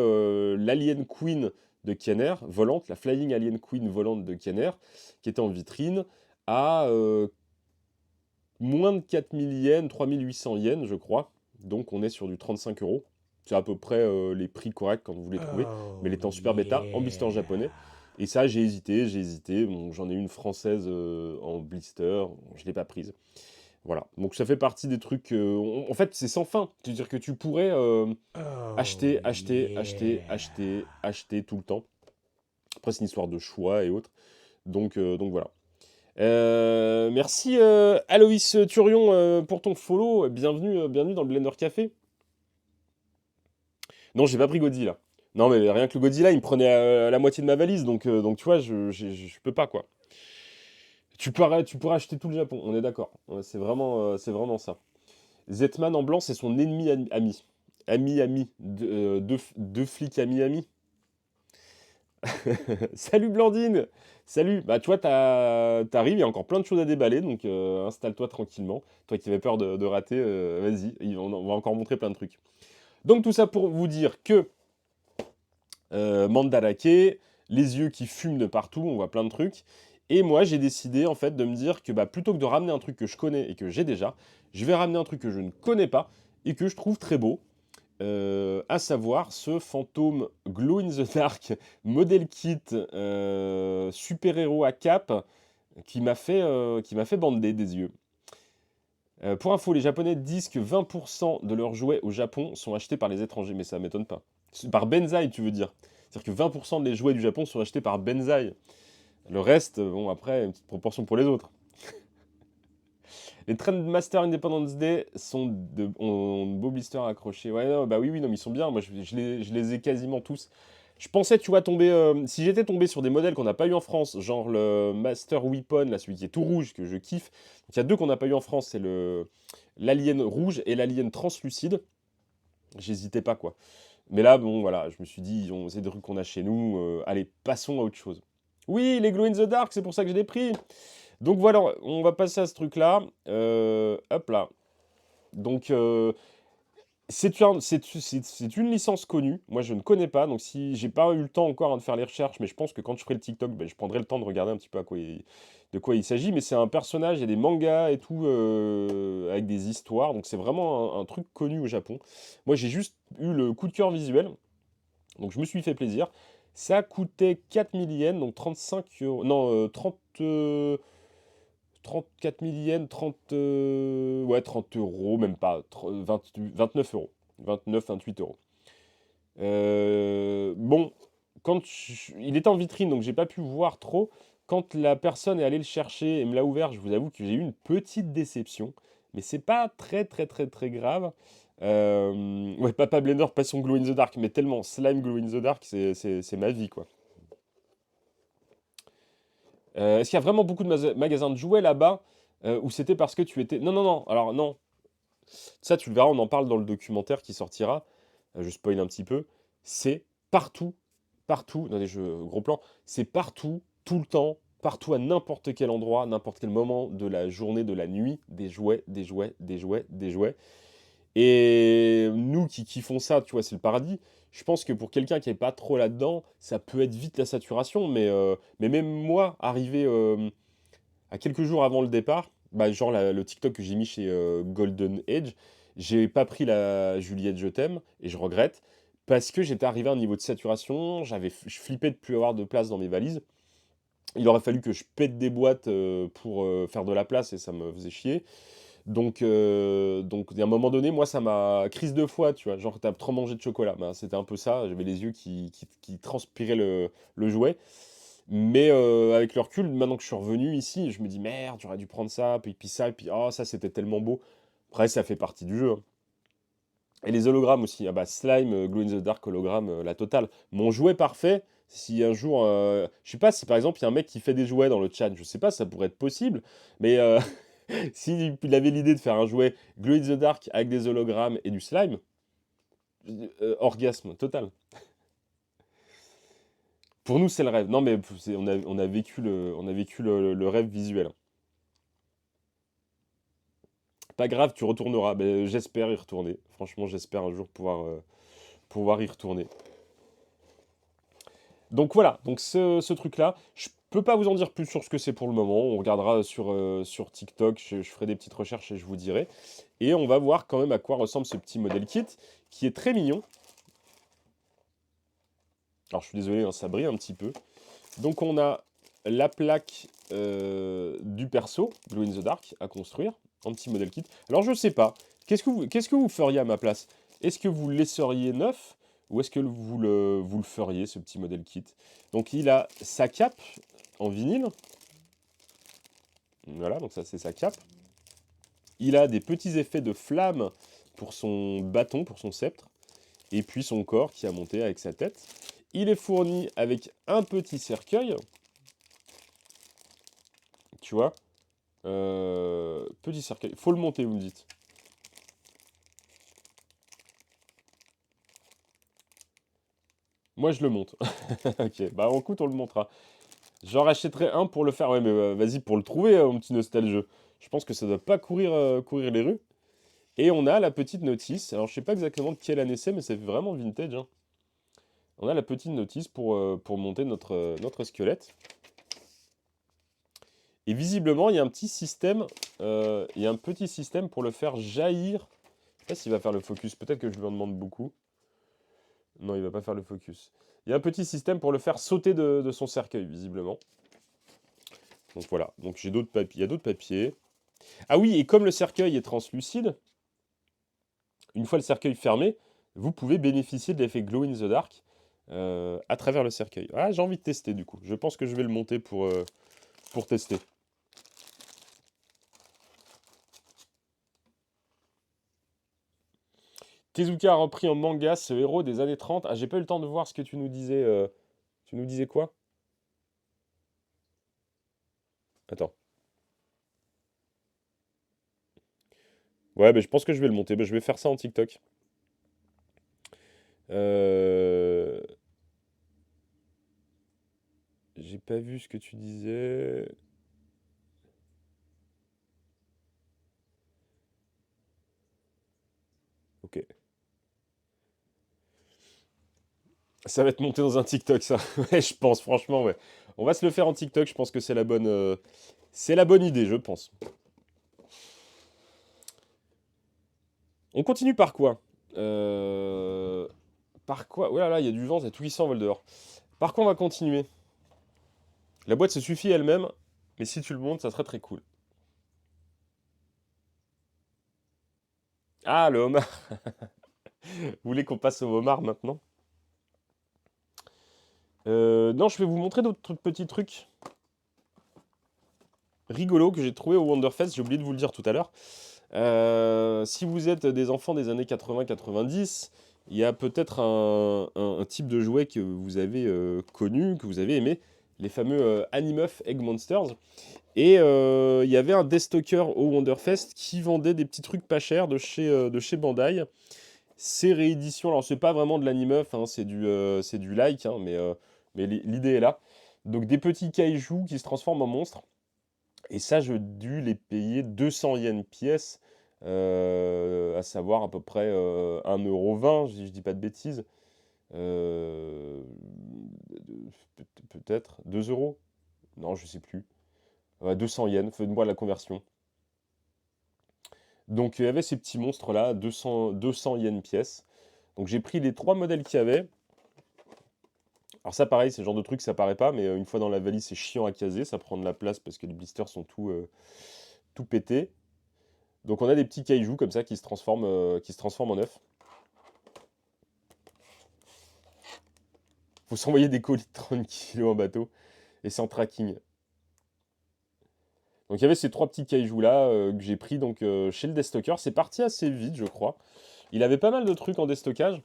l'Alien Queen de Kenner, volante, la Flying Alien Queen volante de Kenner, qui était en vitrine, à moins de 4000 yens, 3800 yens, je crois. Donc on est sur du 35 euros. C'est à peu près les prix corrects quand vous les trouvez. Mais elle Oh était en super bêta, en blister yeah. japonais. Et ça, j'ai hésité. Bon, j'en ai une française en blister, je ne l'ai pas prise. Voilà. Donc ça fait partie des trucs... en fait, c'est sans fin. C'est-à-dire que tu pourrais Oh yeah. acheter tout le temps. Après, c'est une histoire de choix et autres. Donc voilà. Merci Aloïs Turion pour ton follow. Bienvenue dans le Blender Café. Non, j'ai pas pris Godzilla. Non, mais rien que le Godzilla, il me prenait la moitié de ma valise, donc tu vois, je peux pas quoi. Tu pourras acheter tout le Japon, on est d'accord. Ouais, c'est vraiment ça. Zetman en blanc, c'est son ennemi ami. Ami, deux flics ami. Salut Blandine! Salut! Bah tu vois, t'arrives, il y a encore plein de choses à déballer, donc installe-toi tranquillement. Toi qui avais peur de rater, vas-y, on va encore montrer plein de trucs. Donc tout ça pour vous dire que Mandarake, les yeux qui fument de partout, on voit plein de trucs. Et moi j'ai décidé en fait de me dire que bah, plutôt que de ramener un truc que je connais et que j'ai déjà, je vais ramener un truc que je ne connais pas et que je trouve très beau. À savoir ce fantôme Glow in the Dark model kit super-héros à cape qui m'a fait bander des yeux. Pour info, les Japonais disent que 20% de leurs jouets au Japon sont achetés par les étrangers, mais ça m'étonne pas. Par Benzaï, tu veux dire. C'est-à-dire que 20% des jouets du Japon sont achetés par Benzaï. Le reste, bon, après, une petite proportion pour les autres. Les Trendmaster Independence Day ont de beaux blisters accrochés. Ouais, non, bah oui, non, mais ils sont bien. Moi, je les ai quasiment tous. Je pensais, tu vois, tomber. Si j'étais tombé sur des modèles qu'on n'a pas eu en France, genre le Master Weapon, là, celui qui est tout rouge, que je kiffe. Donc, il y a deux qu'on n'a pas eu en France, c'est l'Alien rouge et l'Alien translucide. J'hésitais pas, quoi. Mais là, bon, voilà, je me suis dit, c'est des trucs qu'on a chez nous. Allez, passons à autre chose. Oui, les Glow in the Dark, c'est pour ça que je l'ai pris. Donc voilà, on va passer à ce truc-là. Hop là. Donc, c'est une licence connue. Moi, je ne connais pas. Donc, si j'ai pas eu le temps encore de faire les recherches, mais je pense que quand je ferai le TikTok, ben, je prendrai le temps de regarder un petit peu de quoi il s'agit. Mais c'est un personnage, il y a des mangas et tout, avec des histoires. Donc, c'est vraiment un truc connu au Japon. Moi, j'ai juste eu le coup de cœur visuel. Donc, je me suis fait plaisir. Ça coûtait 4000 yens, donc 35 euros. Non, 34 000 yens, 30, ouais, 30 euros, même pas, 29 euros. 28 euros. Bon, il était en vitrine, donc j'ai pas pu voir trop. Quand la personne est allée le chercher et me l'a ouvert, je vous avoue que j'ai eu une petite déception. Mais c'est pas très très très très grave. Ouais, Papa Blender, passion Glow in the Dark, mais tellement slime Glow in the Dark, c'est ma vie, quoi. Est-ce qu'il y a vraiment beaucoup de magasins de jouets là-bas ou c'était parce que tu étais... Non, non, non, alors non. Ça, tu le verras, on en parle dans le documentaire qui sortira. Je spoil un petit peu. C'est partout, partout, dans les jeux gros plans, c'est partout, tout le temps, partout à n'importe quel endroit, n'importe quel moment de la journée, de la nuit, des jouets, des jouets, des jouets, des jouets. Et nous qui kiffons ça, tu vois, c'est le paradis. Je pense que pour quelqu'un qui n'est pas trop là-dedans, ça peut être vite la saturation. Mais même moi, arrivé à quelques jours avant le départ, bah, genre le TikTok que j'ai mis chez Golden Age, j'ai pas pris la Juliette Je t'aime et je regrette parce que j'étais arrivé à un niveau de saturation, je flippais de plus avoir de place dans mes valises. Il aurait fallu que je pète des boîtes pour faire de la place et ça me faisait chier. Donc, à un moment donné, moi, ça m'a crise de foie, tu vois. Genre, t'as trop mangé de chocolat. Ben, c'était un peu ça. J'avais les yeux qui transpiraient le jouet. Mais avec le recul, maintenant que je suis revenu ici, je me dis merde, j'aurais dû prendre ça, puis ça, et puis oh, ça c'était tellement beau. Après, ça fait partie du jeu, hein. Et les hologrammes aussi. Ah bah, Slime, Glow in the Dark, hologramme, la totale. Mon jouet parfait, si un jour. Je sais pas si par exemple, il y a un mec qui fait des jouets dans le chat, je sais pas, ça pourrait être possible. Mais s'il avait l'idée de faire un jouet Glow in the Dark avec des hologrammes et du slime, orgasme total. Pour nous, c'est le rêve. Non, mais on a vécu le rêve visuel. Pas grave, tu retourneras. Mais j'espère y retourner. Franchement, j'espère un jour pouvoir y retourner. Donc voilà, donc ce truc-là, je peux pas vous en dire plus sur ce que c'est pour le moment. On regardera sur TikTok, je ferai des petites recherches et je vous dirai. Et on va voir quand même à quoi ressemble ce petit modèle kit, qui est très mignon. Alors je suis désolé, hein, ça brille un petit peu. Donc on a la plaque du perso, Glow in the Dark, à construire, un petit modèle kit. Alors je sais pas, qu'est-ce que vous feriez à ma place? Est-ce que vous le laisseriez neuf ou est-ce que vous le feriez, ce petit modèle kit? Donc il a sa cape en vinyle. Voilà, donc ça c'est sa cape. Il a des petits effets de flamme pour son bâton, pour son sceptre. Et puis son corps qui a monté avec sa tête. Il est fourni avec un petit cercueil. Tu vois, petit cercueil. Faut le monter, vous me dites. Moi, je le monte. Ok, bah écoute, on le montera. J'en rachèterai un pour le faire. Ouais, mais vas-y, pour le trouver, mon petit nostalgieux. Je pense que ça doit pas courir les rues. Et on a la petite notice. Alors, je sais pas exactement de quelle année c'est, mais c'est vraiment vintage, hein. On a la petite notice pour monter notre squelette. Et visiblement, il y a un petit système, pour le faire jaillir. Je sais pas s'il va faire le focus, peut-être que je lui en demande beaucoup. Non, il va pas faire le focus. Il y a un petit système pour le faire sauter de son cercueil, visiblement. Donc voilà, donc j'ai d'autres papiers. Il y a d'autres papiers. Ah oui, et comme le cercueil est translucide, une fois le cercueil fermé, vous pouvez bénéficier de l'effet Glow in the Dark à travers le cercueil. Ah, j'ai envie de tester du coup. Je pense que je vais le monter pour tester. Tezuka a repris en manga ce héros des années 30. Ah, j'ai pas eu le temps de voir ce que tu nous disais. Tu nous disais quoi? Attends. Ouais, je pense que je vais le monter. Je vais faire ça en TikTok. Euh, J'ai pas vu ce que tu disais. Ok. Ça va être monté dans un TikTok, ça. Ouais, je pense, franchement, ouais. On va se le faire en TikTok. Je pense que c'est la bonne idée, je pense. On continue par quoi? Par quoi? Oh là là, il y a du vent, c'est tout qui s'envole dehors. Par quoi on va continuer? La boîte se suffit elle-même, mais si tu le montes, ça serait très cool. Ah, le homard. Vous voulez qu'on passe au homard maintenant? Non, je vais vous montrer d'autres petits trucs rigolos que j'ai trouvé au Wonderfest. J'ai oublié de vous le dire tout à l'heure. Si vous êtes des enfants des années 80-90, il y a peut-être un type de jouet que vous avez connu, que vous avez aimé. les fameux Animuff Egg Monsters. Et il y avait un destocker au Wonderfest qui vendait des petits trucs pas chers de chez Bandai. C'est réédition, alors c'est pas vraiment de l'Animuff, hein, c'est du like, hein, mais l'idée est là. Donc des petits kaijus qui se transforment en monstres. Et ça, je dû les payer 200 yens pièce, à savoir à peu près 1,20 € si je dis pas de bêtises. Euh, Peut-être 2 euros? Non, je sais plus. Ouais, 200 yens, faites-moi la conversion. Donc il y avait ces petits monstres-là, 200 yens pièce. Donc j'ai pris les 3 modèles qu'il y avait. Alors ça pareil, c'est le genre de truc, ça paraît pas, mais une fois dans la valise, c'est chiant à caser, ça prend de la place parce que les blisters sont tout pétés. Donc on a des petits kaijus comme ça qui se transforment en œufs. Faut s'envoyer des colis de 30 kilos en bateau, et c'est en tracking. Donc il y avait ces 3 petits kaijus là que j'ai pris donc, chez le destocker. C'est parti assez vite, je crois. Il avait pas mal de trucs en destockage.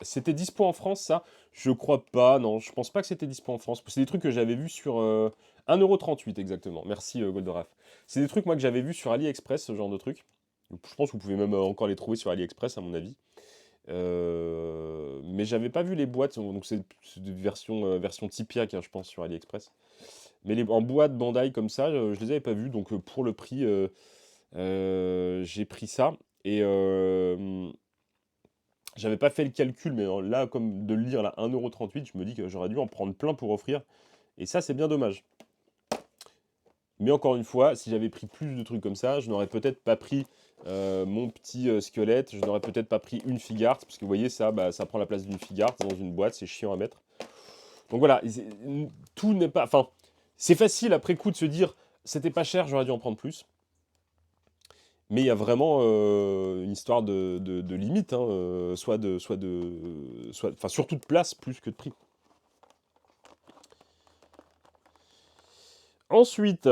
C'était dispo en France, ça? Je crois pas, non, je pense pas que c'était dispo en France. C'est des trucs que j'avais vus sur 1,38 € exactement. Merci Goldoraf. C'est des trucs moi que j'avais vus sur AliExpress, ce genre de trucs. Donc, je pense que vous pouvez même encore les trouver sur AliExpress à mon avis. Mais j'avais pas vu les boîtes, donc c'est des version Tipeee, hein, je pense, sur AliExpress. Mais en boîte Bandai comme ça, je les avais pas vus, donc pour le prix, j'ai pris ça. Et j'avais pas fait le calcul, mais là, comme de le lire là, 1,38 €, je me dis que j'aurais dû en prendre plein pour offrir. Et ça, c'est bien dommage. Mais encore une fois, si j'avais pris plus de trucs comme ça, je n'aurais peut-être pas pris mon petit squelette, je n'aurais peut-être pas pris une figarte, parce que vous voyez, ça, bah, ça prend la place d'une figarte dans une boîte, c'est chiant à mettre. Donc voilà, tout n'est pas... Enfin, c'est facile après coup de se dire, c'était pas cher, j'aurais dû en prendre plus. Mais il y a vraiment une histoire de limite, hein, enfin surtout de place plus que de prix. Ensuite,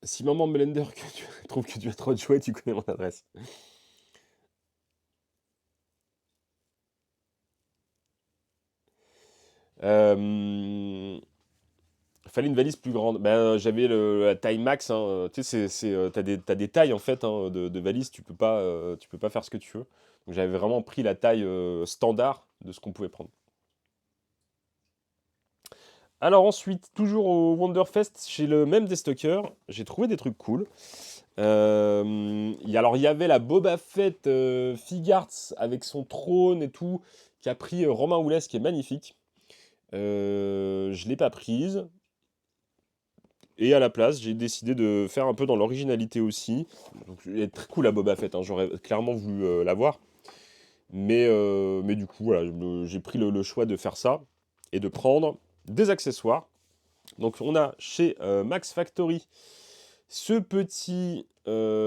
si maman Blender que tu trouve que tu as trop de jouets, tu connais mon adresse. Fallait une valise plus grande. Ben, j'avais la taille max, hein. Tu sais, t'as des tailles en fait, hein, de valises. Tu peux pas faire ce que tu veux. Donc j'avais vraiment pris la taille standard de ce qu'on pouvait prendre. Alors ensuite, toujours au Wonderfest, chez le même destocker, j'ai trouvé des trucs cool. Alors il y avait la Boba Fett Figarts avec son trône et tout, qui a pris Romain Oulès, qui est magnifique. Je l'ai pas prise. Et à la place, j'ai décidé de faire un peu dans l'originalité aussi. Donc, elle est très cool la Boba Fett, hein, j'aurais clairement voulu l'avoir. Mais du coup, voilà, j'ai pris le choix de faire ça et de prendre des accessoires. Donc on a chez Max Factory ce petit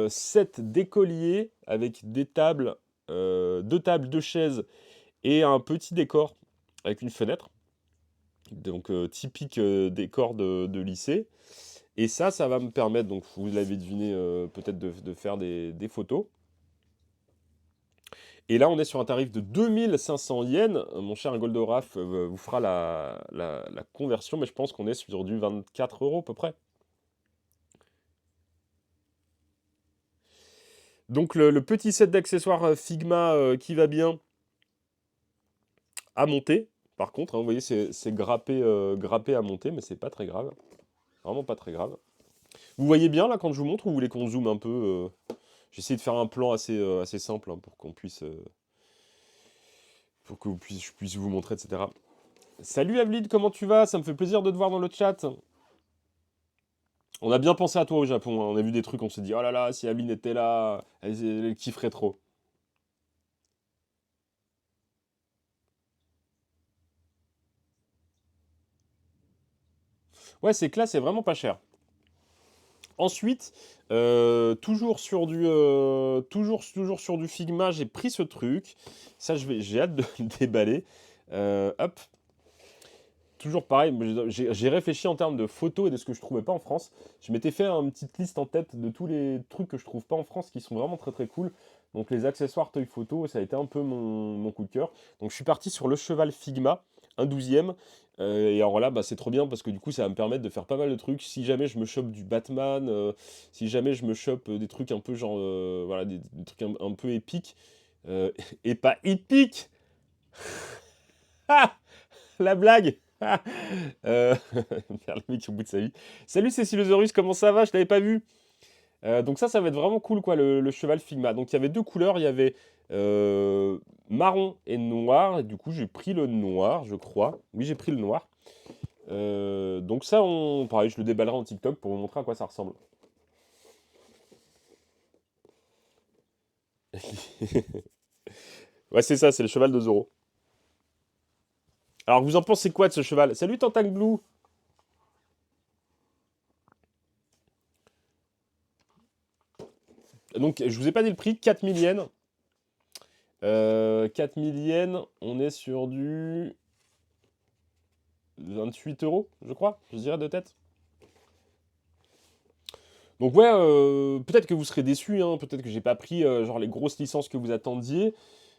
set d'écoliers avec des tables, 2 tables, 2 chaises et un petit décor avec une fenêtre. Donc typique décor de lycée. Et ça va me permettre, donc vous l'avez deviné, peut-être de faire des photos. Et là, on est sur un tarif de 2500 yens. Mon cher Goldoraf vous fera la conversion, mais je pense qu'on est sur du 24 € à peu près. Donc le petit set d'accessoires Figma qui va bien à monter. Par contre, hein, vous voyez, c'est grappé à monter, mais c'est pas très grave. Vraiment pas très grave. Vous voyez bien là quand je vous montre ou vous voulez qu'on zoome un peu J'essaie de faire un plan assez simple hein, pour qu'on puisse... pour que je puisse vous montrer, etc. Salut Avlid, comment tu vas? Ça me fait plaisir de te voir dans le chat. On a bien pensé à toi au Japon, hein. On a vu des trucs, on s'est dit, oh là là, si Avlid était là, elle kifferait trop. Ouais, c'est classe, c'est vraiment pas cher. Ensuite, toujours sur du Figma, j'ai pris ce truc. Ça, j'ai hâte de le déballer. Hop. toujours pareil, j'ai réfléchi en termes de photos et de ce que je trouvais pas en France. Je m'étais fait une petite liste en tête de tous les trucs que je trouve pas en France qui sont vraiment très très cool. Donc les accessoires Toy Photo, ça a été un peu mon coup de cœur. Donc je suis parti sur le cheval Figma, un 12e. Et alors là, bah, c'est trop bien parce que du coup, ça va me permettre de faire pas mal de trucs. Si jamais je me chope du Batman, si jamais je me chope des trucs un peu genre, voilà, des trucs un peu épiques, et pas épiques. Ah, la blague. Ah, merde, le mec au bout de sa vie. Salut Cécilosaurus, comment ça va? Je t'avais pas vu. Donc ça va être vraiment cool, quoi, le cheval Figma. Donc il y avait deux couleurs, il y avait marron et noir. Et du coup, j'ai pris le noir, je crois. Oui, j'ai pris le noir. Donc ça, pareil, je le déballerai en TikTok pour vous montrer à quoi ça ressemble. Ouais, c'est ça, c'est le cheval de Zoro. Alors, vous en pensez quoi de ce cheval? Salut Tantac Blue. Donc, je vous ai pas dit le prix, 4000 yens. 4000 yens, on est sur du 28 euros, je crois, je dirais de tête. Donc ouais, peut-être que vous serez déçus, hein, peut-être que j'ai pas pris genre les grosses licences que vous attendiez,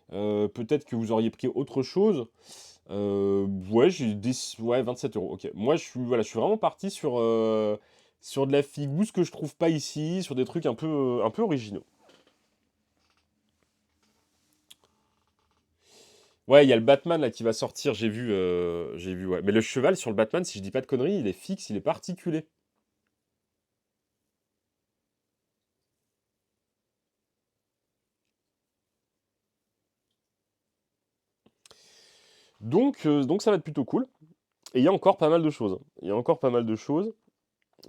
peut-être que vous auriez pris autre chose. Ouais, ouais, 27 euros, ok. Moi, voilà, je suis vraiment parti sur de la figousse que je trouve pas ici, sur des trucs un peu originaux. Ouais, il y a le Batman là qui va sortir, j'ai vu, ouais. Mais le cheval sur le Batman, si je dis pas de conneries, il est fixe, il est pas articulé. Donc ça va être plutôt cool. Et il y a encore pas mal de choses. Il y a encore pas mal de choses.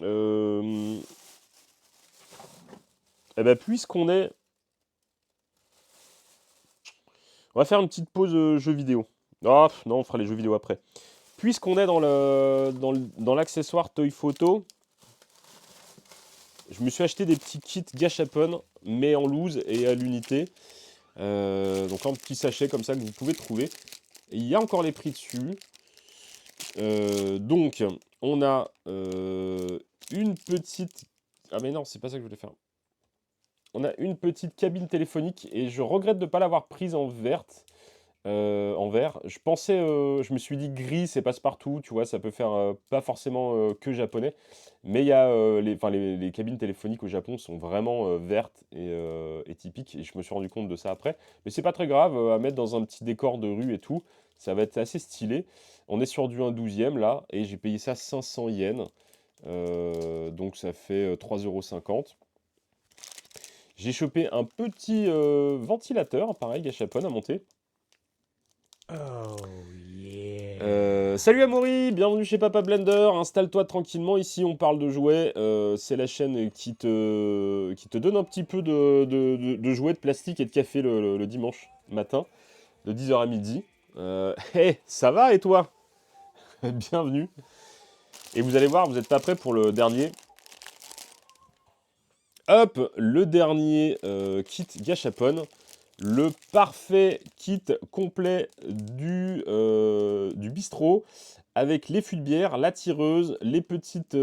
Euh, Eh ben, puisqu'on est... On va faire une petite pause jeux vidéo. Ah, non, on fera les jeux vidéo après. Puisqu'on est dans l'accessoire Toy Photo, je me suis acheté des petits kits Gashapon, mais en loose et à l'unité. Donc un petit sachet comme ça que vous pouvez trouver. Et il y a encore les prix dessus. Donc, on a une petite... Ah mais non, c'est pas ça que je voulais faire. On a une petite cabine téléphonique et je regrette de ne pas l'avoir prise en verte. En vert. Je pensais, je me suis dit gris, c'est passe-partout, tu vois, ça peut faire pas forcément que japonais, mais il y a enfin, les cabines téléphoniques au Japon sont vraiment vertes et typiques, et je me suis rendu compte de ça après. Mais c'est pas très grave, à mettre dans un petit décor de rue et tout, ça va être assez stylé. On est sur du 1/12e là, et j'ai payé ça 500 yens, donc ça fait 3,50 €. J'ai chopé un petit ventilateur, pareil, Gashapon à monter. Oh yeah. Salut Amaury, bienvenue chez Papa Blender, installe-toi tranquillement, ici on parle de jouets, c'est la chaîne qui te donne un petit peu de jouets, de plastique et de café le dimanche matin, de 10h à midi. Hey, ça va et toi? Bienvenue. Et vous allez voir, vous n'êtes pas prêts pour le dernier. Hop, le dernier kit Gashapon. Le parfait kit complet du bistrot avec les fûts de bière, la tireuse, les petites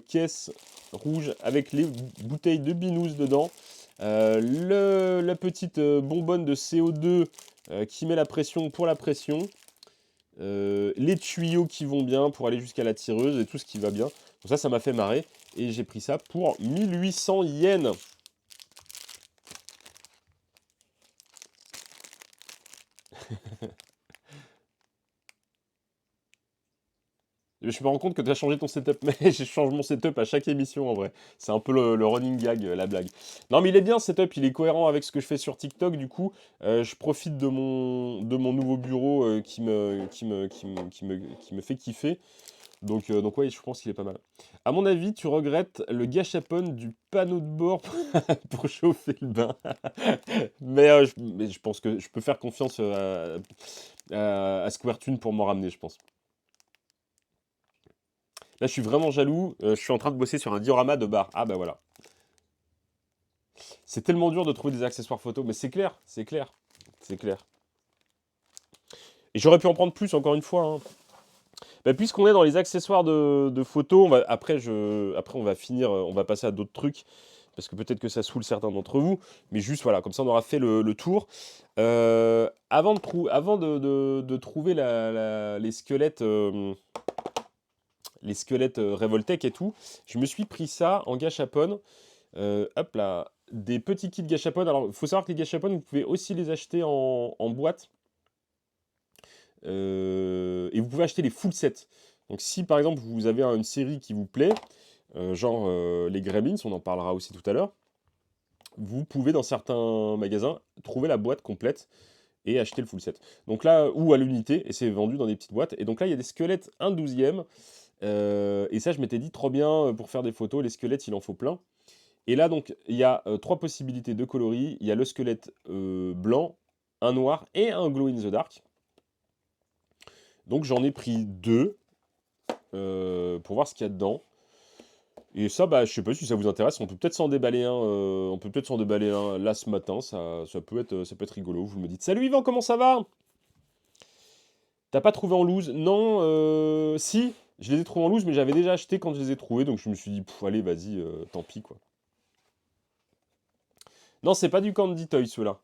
caisses rouges avec les bouteilles de binous dedans, la petite bonbonne de CO2 qui met la pression pour la pression, les tuyaux qui vont bien pour aller jusqu'à la tireuse et tout ce qui va bien. Donc ça m'a fait marrer et j'ai pris ça pour 1800 yens. Je me rends compte que tu as changé ton setup, mais je change mon setup à chaque émission en vrai. C'est un peu le running gag, la blague. Non mais il est bien ce setup, il est cohérent avec ce que je fais sur TikTok, du coup je profite de mon nouveau bureau qui me fait kiffer. Donc ouais, je pense qu'il est pas mal. À mon avis, tu regrettes le gâchapon du panneau de bord pour chauffer le bain. Mais je pense que je peux faire confiance à Square pour m'en ramener, je pense. Là, je suis vraiment jaloux. Je suis en train de bosser sur un diorama de bar. Ah bah voilà. C'est tellement dur de trouver des accessoires photo, mais c'est clair, c'est clair, c'est clair. Et j'aurais pu en prendre plus, encore une fois, hein. Bah, puisqu'on est dans les accessoires de photos, après on va finir, on va passer à d'autres trucs, parce que peut-être que ça saoule certains d'entre vous, mais juste voilà, comme ça on aura fait le tour. Avant de trouver les squelettes Revoltech et tout, je me suis pris ça en gâchapon. Hop là, des petits kits gâchapon. Alors, il faut savoir que les gâchapon, vous pouvez aussi les acheter en boîte. Et vous pouvez acheter les full sets. Donc, si par exemple vous avez une série qui vous plaît, genre les Gremlins, on en parlera aussi tout à l'heure, vous pouvez dans certains magasins trouver la boîte complète et acheter le full set. Donc là, ou à l'unité, et c'est vendu dans des petites boîtes. Et donc là, il y a des squelettes 1/12e. Et ça, je m'étais dit trop bien pour faire des photos, les squelettes, il en faut plein. Et là, donc, il y a 3 possibilités de coloris. Il y a le squelette blanc, un noir et un glow in the dark. Donc j'en ai pris 2 pour voir ce qu'il y a dedans. Et ça, bah, je sais pas si ça vous intéresse, on peut peut-être s'en déballer un là ce matin, ça peut être rigolo, vous me dites. Salut Yvan, comment ça va? T'as pas trouvé en loose? Non, si, je les ai trouvés en loose, mais j'avais déjà acheté quand je les ai trouvés, donc je me suis dit, allez, vas-y, tant pis, quoi. Non, c'est pas du Candy Toy, ceux-là.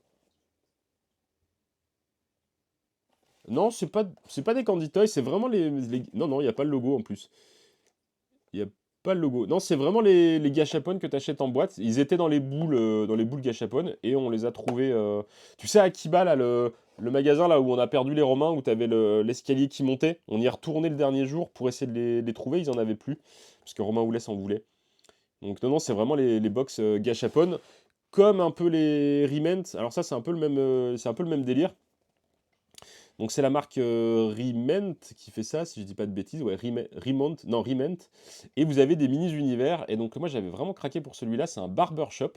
Non, c'est pas des Candy Toys, c'est vraiment Non, non, il n'y a pas le logo en plus. Il n'y a pas le logo. Non, c'est vraiment les gâchapon que tu achètes en boîte. Ils étaient dans les boules gâchapon et on les a trouvés. Tu sais, à Akiba, là, le magasin là où on a perdu les Romains, où tu avais l'escalier qui montait. On y est retourné le dernier jour pour essayer de les trouver. Ils en avaient plus. Parce que Romain Oulès en voulait. Donc, non, non, c'est vraiment les box gâchapon. Comme un peu les Riment. Alors, ça, c'est un peu le même délire. Donc c'est la marque Riment qui fait ça, si je dis pas de bêtises, ouais, Riment. Et vous avez des mini-univers, et donc moi j'avais vraiment craqué pour celui-là, c'est un barbershop.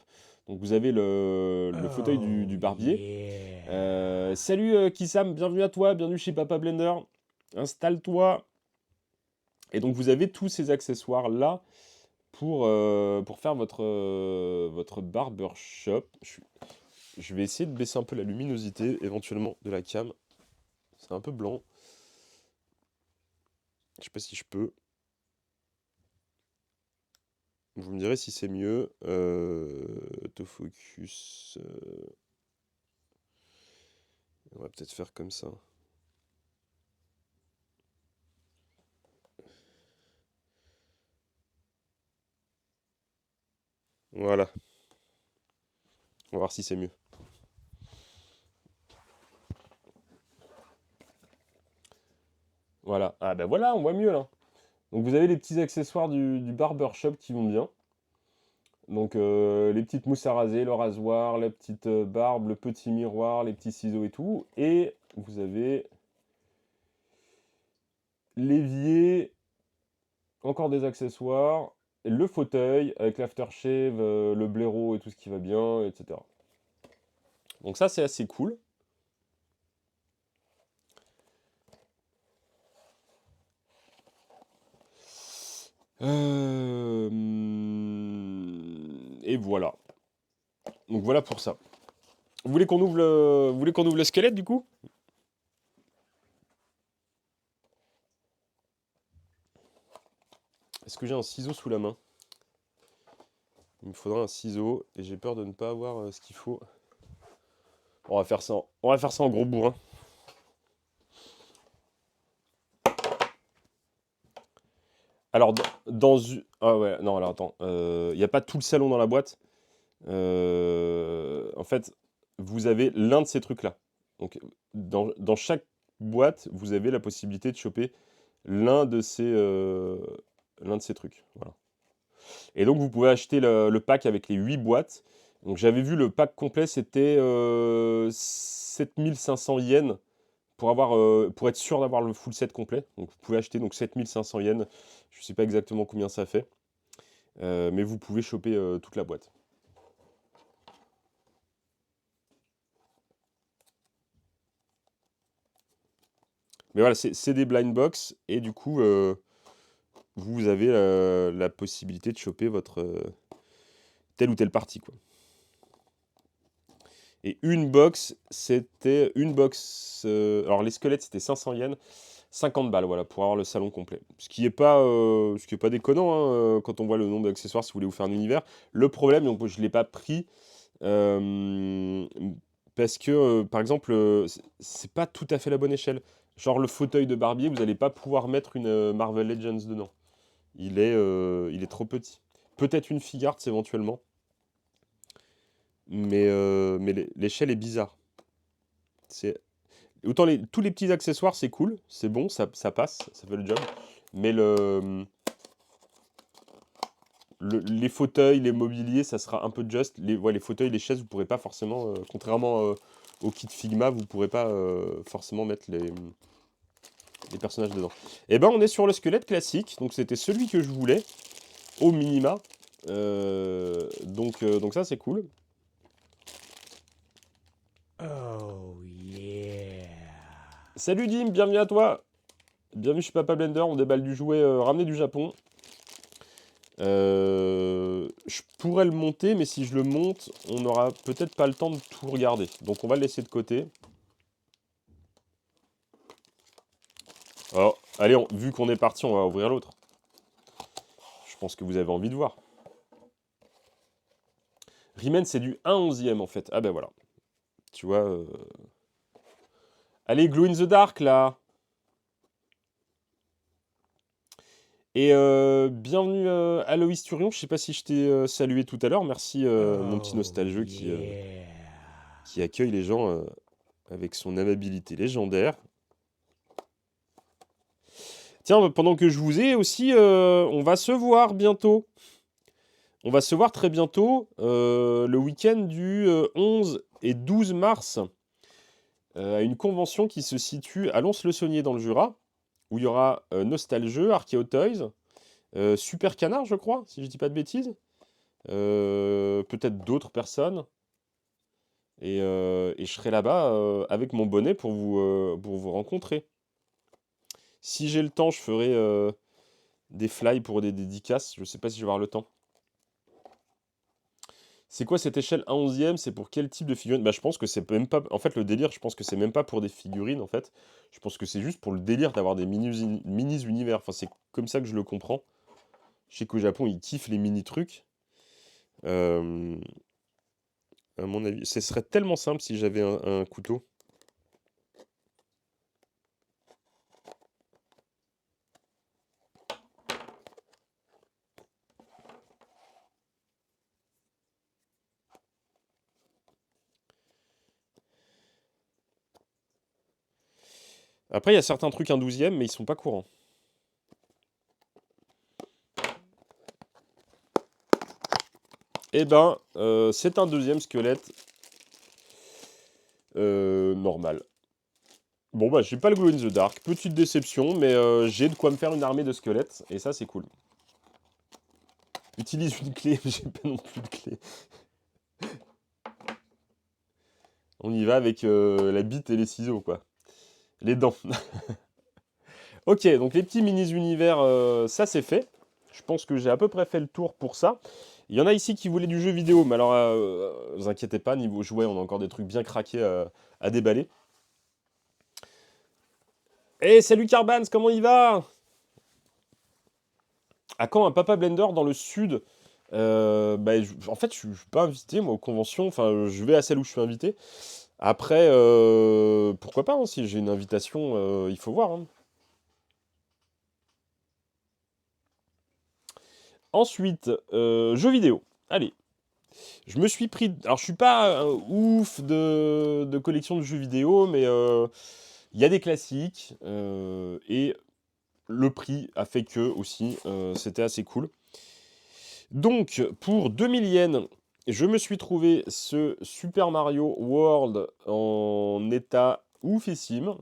Donc vous avez le fauteuil Oh, du barbier. yeah. Salut Kissam, bienvenue à toi, bienvenue chez Papa Blender. Installe-toi. Et donc vous avez tous ces accessoires-là pour faire votre barbershop. Je vais essayer de baisser un peu la luminosité éventuellement de la cam. C'est un peu blanc. Je sais pas si je peux. Vous me direz si c'est mieux. Autofocus. On va peut-être faire comme ça. Voilà. On va voir si c'est mieux. Voilà. Ah ben voilà, on voit mieux là. Donc vous avez les petits accessoires du barbershop qui vont bien. Donc les petites mousses à raser, le rasoir, la petite barbe, le petit miroir, les petits ciseaux et tout. Et vous avez l'évier, encore des accessoires, le fauteuil avec l'aftershave, le blaireau et tout ce qui va bien, etc. Donc ça c'est assez cool. Et voilà. Donc voilà pour ça. Vous voulez qu'on ouvre le squelette du coup? Est-ce que j'ai un ciseau sous la main? Il me faudra un ciseau et j'ai peur de ne pas avoir ce qu'il faut. On va faire ça en gros bourrin. Alors ah ouais, non alors attends, il n'y a pas tout le salon dans la boîte. En fait, vous avez l'un de ces trucs-là. Donc dans chaque boîte, vous avez la possibilité de choper l'un de ces trucs. Voilà. Et donc vous pouvez acheter le pack avec les 8 boîtes. Donc j'avais vu le pack complet, c'était 7500 yens pour être sûr d'avoir le full set complet. Donc vous pouvez acheter donc 7500 yens. Je ne sais pas exactement combien ça fait. Mais vous pouvez choper toute la boîte. Mais voilà, c'est des blind box et du coup, vous avez la possibilité de choper votre telle ou telle partie, quoi. Et une box, alors les squelettes c'était 500 yens, 50 balles, voilà, pour avoir le salon complet. Ce qui est pas déconnant, hein, quand on voit le nombre d'accessoires, si vous voulez vous faire un univers. Le problème, donc je ne l'ai pas pris, parce que, par exemple, c'est pas tout à fait la bonne échelle. Genre le fauteuil de barbier, vous n'allez pas pouvoir mettre une Marvel Legends dedans. Il est trop petit. Peut-être une figure éventuellement, mais l'échelle est bizarre. C'est autant tous les petits accessoires, c'est cool, c'est bon, ça passe, ça fait le job. Mais les fauteuils, les mobiliers, ça sera un peu juste. Les fauteuils, les chaises, vous pourrez pas forcément, contrairement au kit Figma, vous pourrez pas forcément mettre les personnages dedans. Et ben on est sur le squelette classique, donc c'était celui que je voulais, au minima. Donc ça c'est cool. Oh yeah. Salut Dim, bienvenue à toi. Bienvenue chez Papa Blender, on déballe du jouet ramené du Japon. Je pourrais le monter, mais si je le monte, on n'aura peut-être pas le temps de tout regarder. Donc on va le laisser de côté. Alors, allez, vu qu'on est parti, on va ouvrir l'autre. Je pense que vous avez envie de voir. Riemann, c'est du 1/11e en fait. Ah ben voilà. Tu vois. Allez, Glow in the Dark là. Et bienvenue Aloïs Turion. Je sais pas si je t'ai salué tout à l'heure. Merci mon petit nostalgieux qui accueille les gens avec son amabilité légendaire. Tiens, pendant que je vous ai aussi, on va se voir bientôt. On va se voir très bientôt, le week-end du 11 et 12 mars, à une convention qui se situe à Lons-le-Saunier dans le Jura, où il y aura Nostalgieux, Archeo Toys, Super Canard, je crois, si je dis pas de bêtises. Peut-être d'autres personnes. Et je serai là-bas avec mon bonnet pour vous rencontrer. Si j'ai le temps, je ferai des fly pour des dédicaces. Je sais pas si je vais avoir le temps. C'est quoi cette échelle 1/11e? C'est pour quel type de figurine? Bah, je pense que c'est même pas. En fait, le délire, je pense que c'est même pas pour des figurines, en fait. Je pense que c'est juste pour le délire d'avoir des mini-univers. Enfin, c'est comme ça que je le comprends. Je sais qu'au Japon, ils kiffent les mini-trucs. À mon avis, ce serait tellement simple si j'avais un couteau. Après, il y a certains trucs 1/12e, mais ils sont pas courants. Eh ben, c'est un deuxième squelette normal. Bon, bah, j'ai pas le glow in the dark. Petite déception, mais j'ai de quoi me faire une armée de squelettes, et ça, c'est cool. Utilise une clé, j'ai pas non plus de clé. On y va avec la bite et les ciseaux, quoi. Les dents. Ok, donc les petits mini-univers, ça c'est fait. Je pense que j'ai à peu près fait le tour pour ça. Il y en a ici qui voulaient du jeu vidéo, mais alors, vous inquiétez pas, niveau jouet, on a encore des trucs bien craqués à déballer. Eh, salut Carbans, comment il va? À quand un Papa Blender dans le sud? Bah, en fait, je suis pas invité, moi, aux conventions. Enfin, je vais à celle où je suis invité. Après, pourquoi pas, hein, si j'ai une invitation, il faut voir, hein. Ensuite, jeux vidéo. Allez. Je me suis pris. Alors, je suis pas un ouf de collection de jeux vidéo, mais il y a des classiques. Et le prix a fait que aussi, c'était assez cool. Donc, pour 2000 yens, je me suis trouvé ce Super Mario World en état oufissime.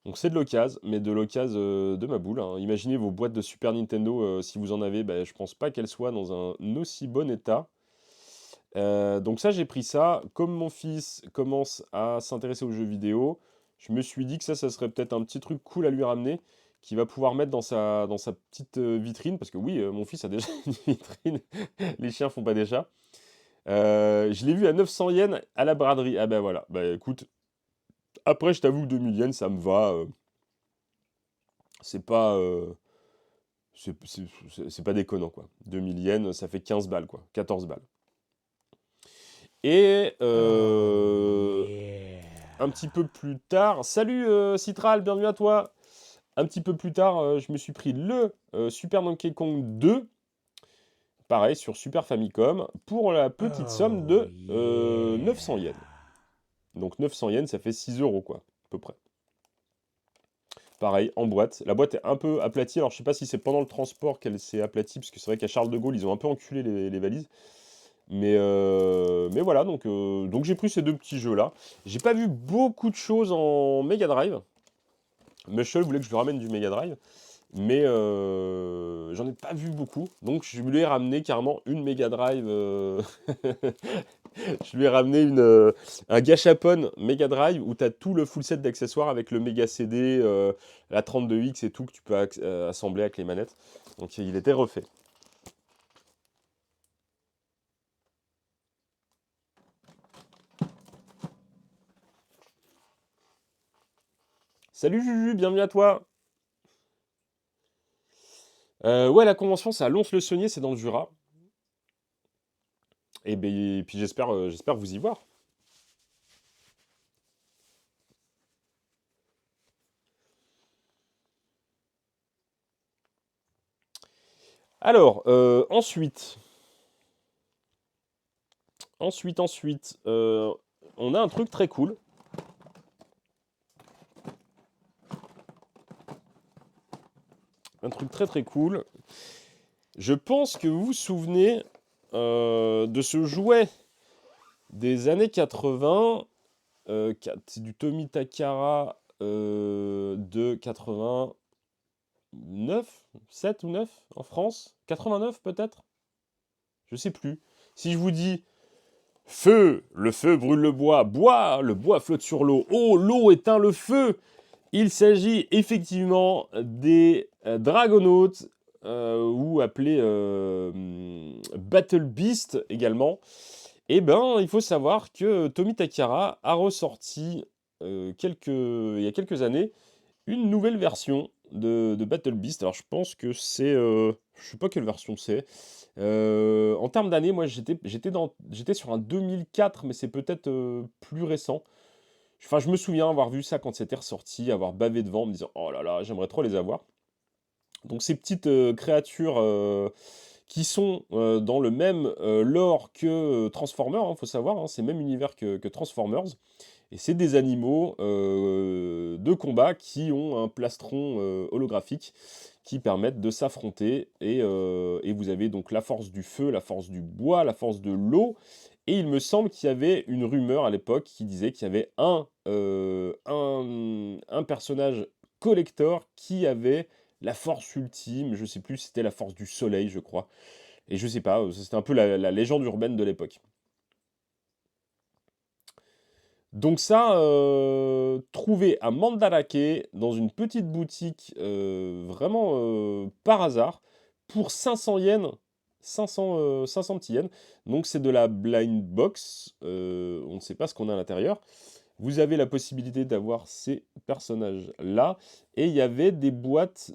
Donc c'est de l'occasion, mais de l'occasion de ma boule, hein. Imaginez vos boîtes de Super Nintendo, si vous en avez, bah, je pense pas qu'elles soient dans un aussi bon état. Donc ça, j'ai pris ça. Comme mon fils commence à s'intéresser aux jeux vidéo, je me suis dit que ça serait peut-être un petit truc cool à lui ramener, qu'il va pouvoir mettre dans sa petite vitrine, parce que oui, mon fils a déjà une vitrine, les chiens font pas des chats. Je l'ai vu à 900 yens à la braderie. Ah ben voilà, bah écoute, Après, je t'avoue que 2000 yens, ça me va. C'est pas, c'est pas déconnant, quoi. 2000 yens, ça fait 15 balles, quoi. 14 balles. Et Oh yeah. un petit peu plus tard, salut Citral, bienvenue à toi. Un petit peu plus tard, je me suis pris le Super Donkey Kong 2, pareil sur Super Famicom, pour la petite somme Oh de yeah. 900 yens. Donc 900 yens, ça fait 6 euros, quoi, à peu près. Pareil, en boîte. La boîte est un peu aplatie. Alors, je sais pas si c'est pendant le transport qu'elle s'est aplatie, parce que c'est vrai qu'à Charles de Gaulle, ils ont un peu enculé les valises. Mais voilà, donc j'ai pris ces deux petits jeux-là. J'ai pas vu beaucoup de choses en Mega Drive. Michel voulait que je lui ramène du Mega Drive, mais j'en ai pas vu beaucoup. Donc je lui ai ramené carrément une Mega Drive. Je lui ai ramené un gâchapon Mega Drive où tu as tout le full set d'accessoires avec le Mega CD, la 32X et tout que tu peux assembler avec les manettes. Donc il était refait. Salut Juju, bienvenue à toi. Ouais, la convention, c'est à Lons-le-Saunier, c'est dans le Jura. Et puis j'espère vous y voir. Alors, ensuite, on a un truc très cool. Un truc très très cool. Je pense que vous vous souvenez de ce jouet des années 80. C'est du Tomi Takara de 89, 7 ou 9 en France. 89 peut-être. Je sais plus. Si je vous dis feu, le feu brûle le bois flotte sur l'eau. Oh, l'eau éteint le feu. Il s'agit effectivement des Dragonauts, ou appelés Battle Beast également. Eh ben, il faut savoir que Tomi Takara a ressorti il y a quelques années une nouvelle version de Battle Beast. Alors je pense que c'est, je sais pas quelle version c'est. En termes d'année, moi j'étais sur un 2004, mais c'est peut-être plus récent. Enfin, je me souviens avoir vu ça quand c'était ressorti, avoir bavé devant, en me disant oh là là, j'aimerais trop les avoir. Donc ces petites créatures qui sont dans le même lore que Transformers, il faut savoir, hein, c'est le même univers que Transformers. Et c'est des animaux de combat qui ont un plastron holographique qui permettent de s'affronter. Et vous avez donc la force du feu, la force du bois, la force de l'eau. Et il me semble qu'il y avait une rumeur à l'époque qui disait qu'il y avait un personnage collector qui avait la force ultime. Je sais plus, c'était la force du soleil, je crois. Et je sais pas, c'était un peu la légende urbaine de l'époque. Donc ça, trouvé à Mandarake, dans une petite boutique, vraiment par hasard, pour 500 yens, 500 petits yens. Donc c'est de la blind box, on ne sait pas ce qu'on a à l'intérieur. Vous avez la possibilité d'avoir ces personnages-là. Et il y avait des boîtes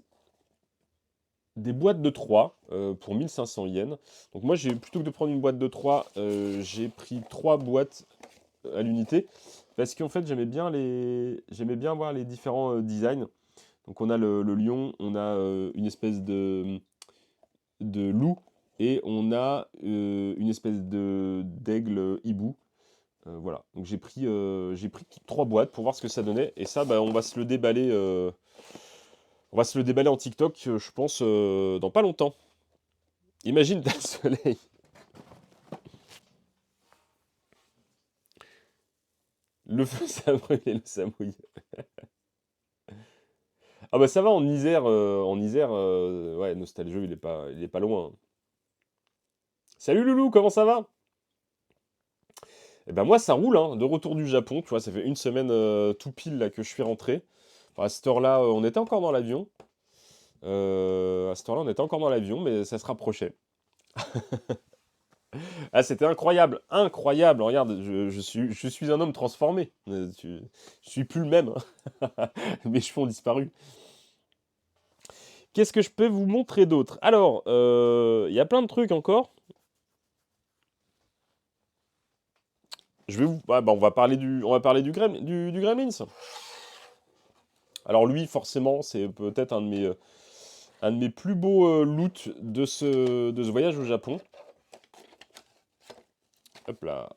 de 3 pour 1500 yens. Donc moi, plutôt que de prendre une boîte de 3, j'ai pris 3 boîtes à l'unité. Parce qu'en fait, j'aimais bien voir les différents designs. Donc on a le lion, on a une espèce de loup, et on a une espèce d'aigle hibou. Voilà, donc j'ai pris 3 boîtes pour voir ce que ça donnait. Et ça, bah, on va se le déballer. On va se le déballer en TikTok, je pense, dans pas longtemps. Imagine, t'as le soleil. Le feu, ça brûle et le ça mouille. Ah bah ça va en Isère, ouais, Nostalgio, il est pas loin. Salut Loulou, comment ça va? Eh ben moi ça roule, hein, de retour du Japon, tu vois, ça fait une semaine tout pile là que je suis rentré. Enfin, à cette heure-là, on était encore dans l'avion. À cette heure-là, on était encore dans l'avion, mais ça se rapprochait. Ah, c'était incroyable, incroyable. Regarde, je suis un homme transformé. Je suis plus le même, hein. Mes cheveux ont disparu. Qu'est-ce que je peux vous montrer d'autre? Alors, il y a plein de trucs encore. On va parler du Gremlins. Alors lui, forcément, c'est peut-être un de mes plus beaux loots de ce voyage au Japon. Hop là.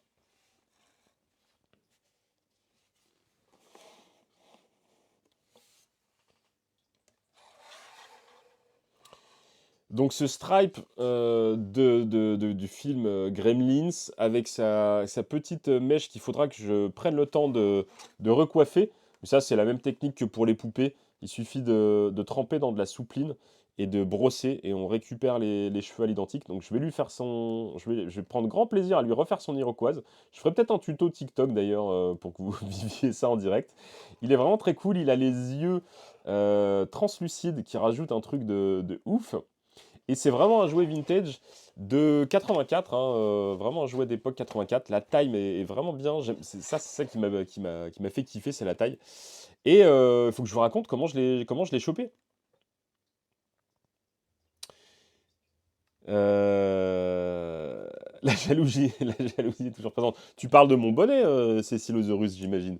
Donc ce stripe du film Gremlins avec sa petite mèche qu'il faudra que je prenne le temps de recoiffer. Mais ça, c'est la même technique que pour les poupées. Il suffit de tremper dans de la soupline et de brosser et on récupère les cheveux à l'identique. Donc je vais lui faire je vais prendre grand plaisir à lui refaire son iroquoise. Je ferai peut-être un tuto TikTok d'ailleurs pour que vous viviez ça en direct. Il est vraiment très cool. Il a les yeux translucides qui rajoutent un truc de ouf. Et c'est vraiment un jouet vintage de 84, hein, vraiment un jouet d'époque 84. La taille est vraiment bien. C'est ça qui m'a fait kiffer, c'est la taille. Et il faut que je vous raconte comment je l'ai chopé. La jalousie, la jalousie est toujours présente. Tu parles de mon bonnet, Cécile Ozorus, j'imagine.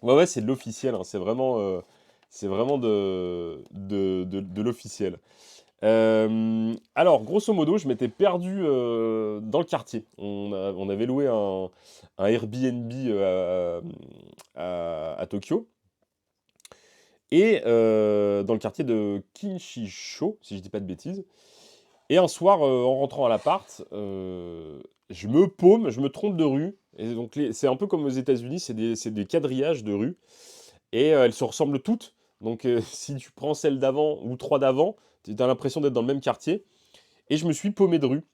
Ouais, ouais, c'est de l'officiel, hein, c'est vraiment de l'officiel. Alors, grosso modo, je m'étais perdu dans le quartier. On avait loué un Airbnb à Tokyo. Et dans le quartier de Kinshisho, si je dis pas de bêtises. Et un soir, en rentrant à l'appart, je me paume, je me trompe de rue. Et donc, c'est un peu comme aux États-Unis, c'est des quadrillages de rues. Et elles se ressemblent toutes. Donc, si tu prends celle d'avant ou trois d'avant, tu as l'impression d'être dans le même quartier. Et je me suis paumé de rue.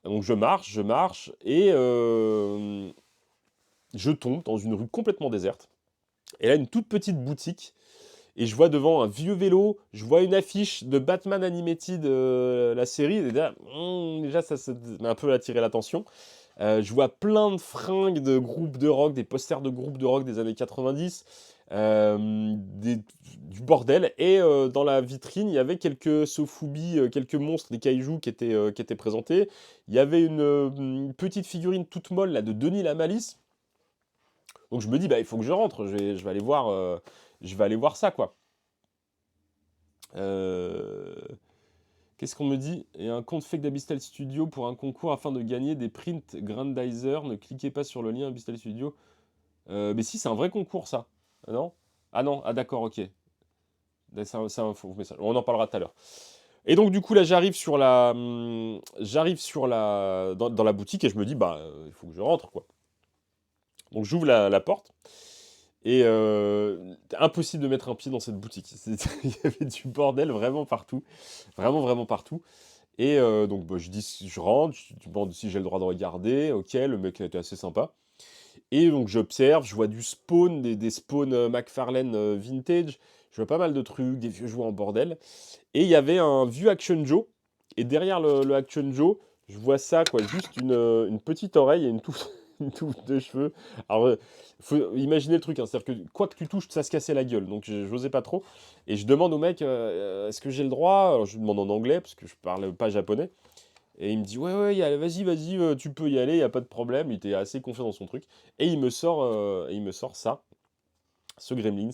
Donc je marche, et je tombe dans une rue complètement déserte. Et là, une toute petite boutique. Et je vois devant un vieux vélo, je vois une affiche de Batman Animated, la série. Et là, déjà, ça m'a un peu attiré l'attention. Je vois plein de fringues de groupes de rock, des posters de groupes de rock des années 90, du bordel. Et dans la vitrine, il y avait quelques Sofubi, quelques monstres, des kaijus qui étaient présentés. Il y avait une petite figurine toute molle là, de Denis la Malice. Donc je me dis, bah, il faut que je rentre, je vais aller voir ça, quoi. Euh, Qu'est-ce qu'on me dit? Il y a un compte fake d'Abyssal Studio pour un concours afin de gagner des prints Grandizer. Ne cliquez pas sur le lien Abyssal Studio. Mais si, c'est un vrai concours, ça. Ah non? Ah non, ah d'accord, ok. C'est un faux message. On en parlera tout à l'heure. Et donc, du coup, là, j'arrive dans la boutique et je me dis, bah, il faut que je rentre, quoi. Donc, j'ouvre la porte et impossible de mettre un pied dans cette boutique. Il y avait du bordel vraiment partout. Vraiment, vraiment partout. Et donc, bah, je rentre, je demande si j'ai le droit de regarder. Ok, le mec était assez sympa. Et donc, j'observe, je vois du spawn, des spawns McFarlane vintage. Je vois pas mal de trucs, des vieux jouets en bordel. Et il y avait un vieux Action Joe. Et derrière le Action Joe, je vois ça, quoi, juste une petite oreille et une touffe, une touffe de cheveux. Alors, faut imaginer le truc, hein, c'est-à-dire que quoi que tu touches, ça se cassait la gueule. Donc, j'osais pas trop. Et je demande au mec, est-ce que j'ai le droit? Alors, je lui demande en anglais, parce que je parle pas japonais. Et il me dit, ouais, ouais, vas-y, vas-y, tu peux y aller, il n'y a pas de problème. Il était assez confiant dans son truc. Et il me sort ça, ce Gremlins,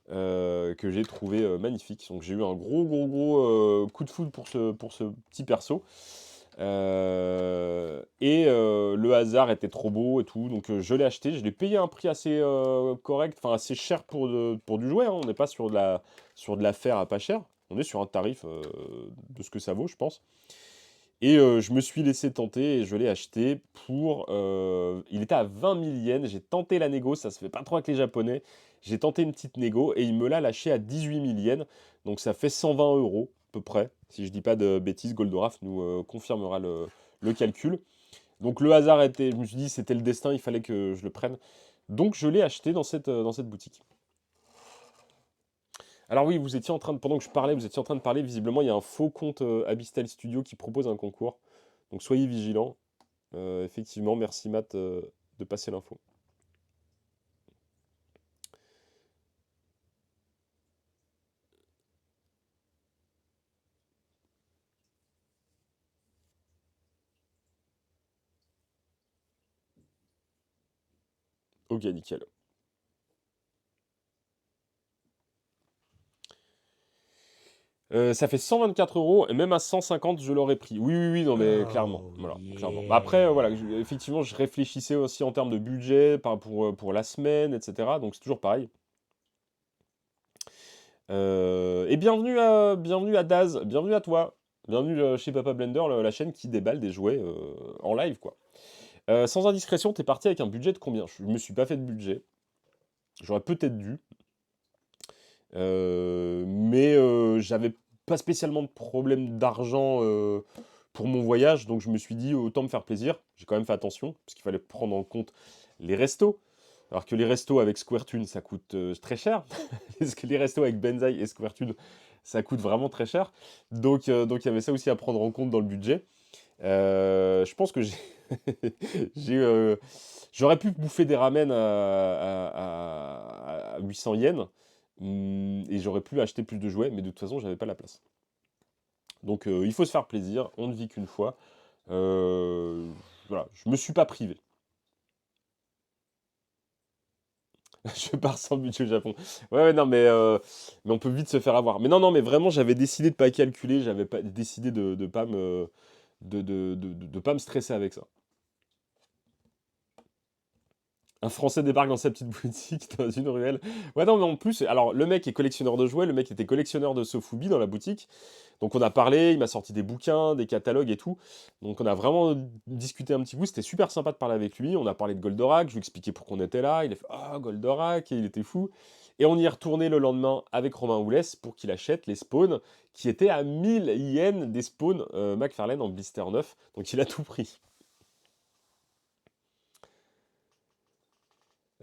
que j'ai trouvé magnifique. Donc j'ai eu un gros, gros, gros coup de foudre pour ce petit perso. Et le hasard était trop beau et tout. Donc je l'ai acheté. Je l'ai payé un prix assez correct, enfin assez cher pour du jouet, hein. On n'est pas sur de l'affaire à pas cher. On est sur un tarif de ce que ça vaut, je pense. Et je me suis laissé tenter et je l'ai acheté pour, il était à 20 000 yens. J'ai tenté la négo, ça se fait pas trop avec les japonais. J'ai tenté une petite négo et il me l'a lâché à 18 000 yens. Donc ça fait 120 € à peu près. Si je dis pas de bêtises, Goldoraf nous confirmera le calcul. Donc le hasard était, je me suis dit c'était le destin, il fallait que je le prenne. Donc je l'ai acheté dans cette boutique. Alors oui, vous étiez en train de, pendant que je parlais, vous étiez en train de parler, visiblement il y a un faux compte Abyssal Studio qui propose un concours. Donc soyez vigilants. Effectivement, merci Matt de passer l'info. Ok, nickel. Ça fait 124 euros, et même à 150, je l'aurais pris. Oui, oui, oui, non, mais clairement. Voilà, clairement. Bah après, voilà, effectivement, je réfléchissais aussi en termes de budget pour la semaine, etc. Donc c'est toujours pareil. Et bienvenue à Daz, bienvenue à toi. Bienvenue chez Papa Blender, la chaîne qui déballe des jouets en live, quoi. Sans indiscrétion, t'es parti avec un budget de combien? Je me suis pas fait de budget. J'aurais peut-être dû. Mais j'avais pas spécialement de problème d'argent pour mon voyage, donc je me suis dit autant me faire plaisir. J'ai quand même fait attention, parce qu'il fallait prendre en compte les restos. Alors que les restos avec SquareTune, ça coûte très cher. Parce que les restos avec Benzaï et SquareTune, ça coûte vraiment très cher. Donc il y avait ça aussi à prendre en compte dans le budget. Je pense que j'ai, j'aurais pu bouffer des ramen à 800 yens. Et j'aurais pu acheter plus de jouets, mais de toute façon, j'avais pas la place. Donc il faut se faire plaisir, on ne vit qu'une fois. Voilà, je me suis pas privé. Je pars sans budget au Japon. Ouais, ouais, non, mais on peut vite se faire avoir. Mais non, non, mais vraiment, j'avais décidé de pas calculer, j'avais pas décidé de pas de pas me stresser avec ça. Un Français débarque dans sa petite boutique dans une ruelle. Ouais, non, mais en plus, alors le mec est collectionneur de jouets, le mec était collectionneur de Sofubi dans la boutique. Donc on a parlé, il m'a sorti des bouquins, des catalogues et tout. Donc on a vraiment discuté un petit bout, c'était super sympa de parler avec lui. On a parlé de Goldorak, je lui ai expliqué pourquoi on était là. Il a fait ah, Goldorak, et il était fou. Et on y est retourné le lendemain avec Romain Oulès pour qu'il achète les spawns qui étaient à 1000 yens des spawns McFarlane en blister 9. Donc il a tout pris.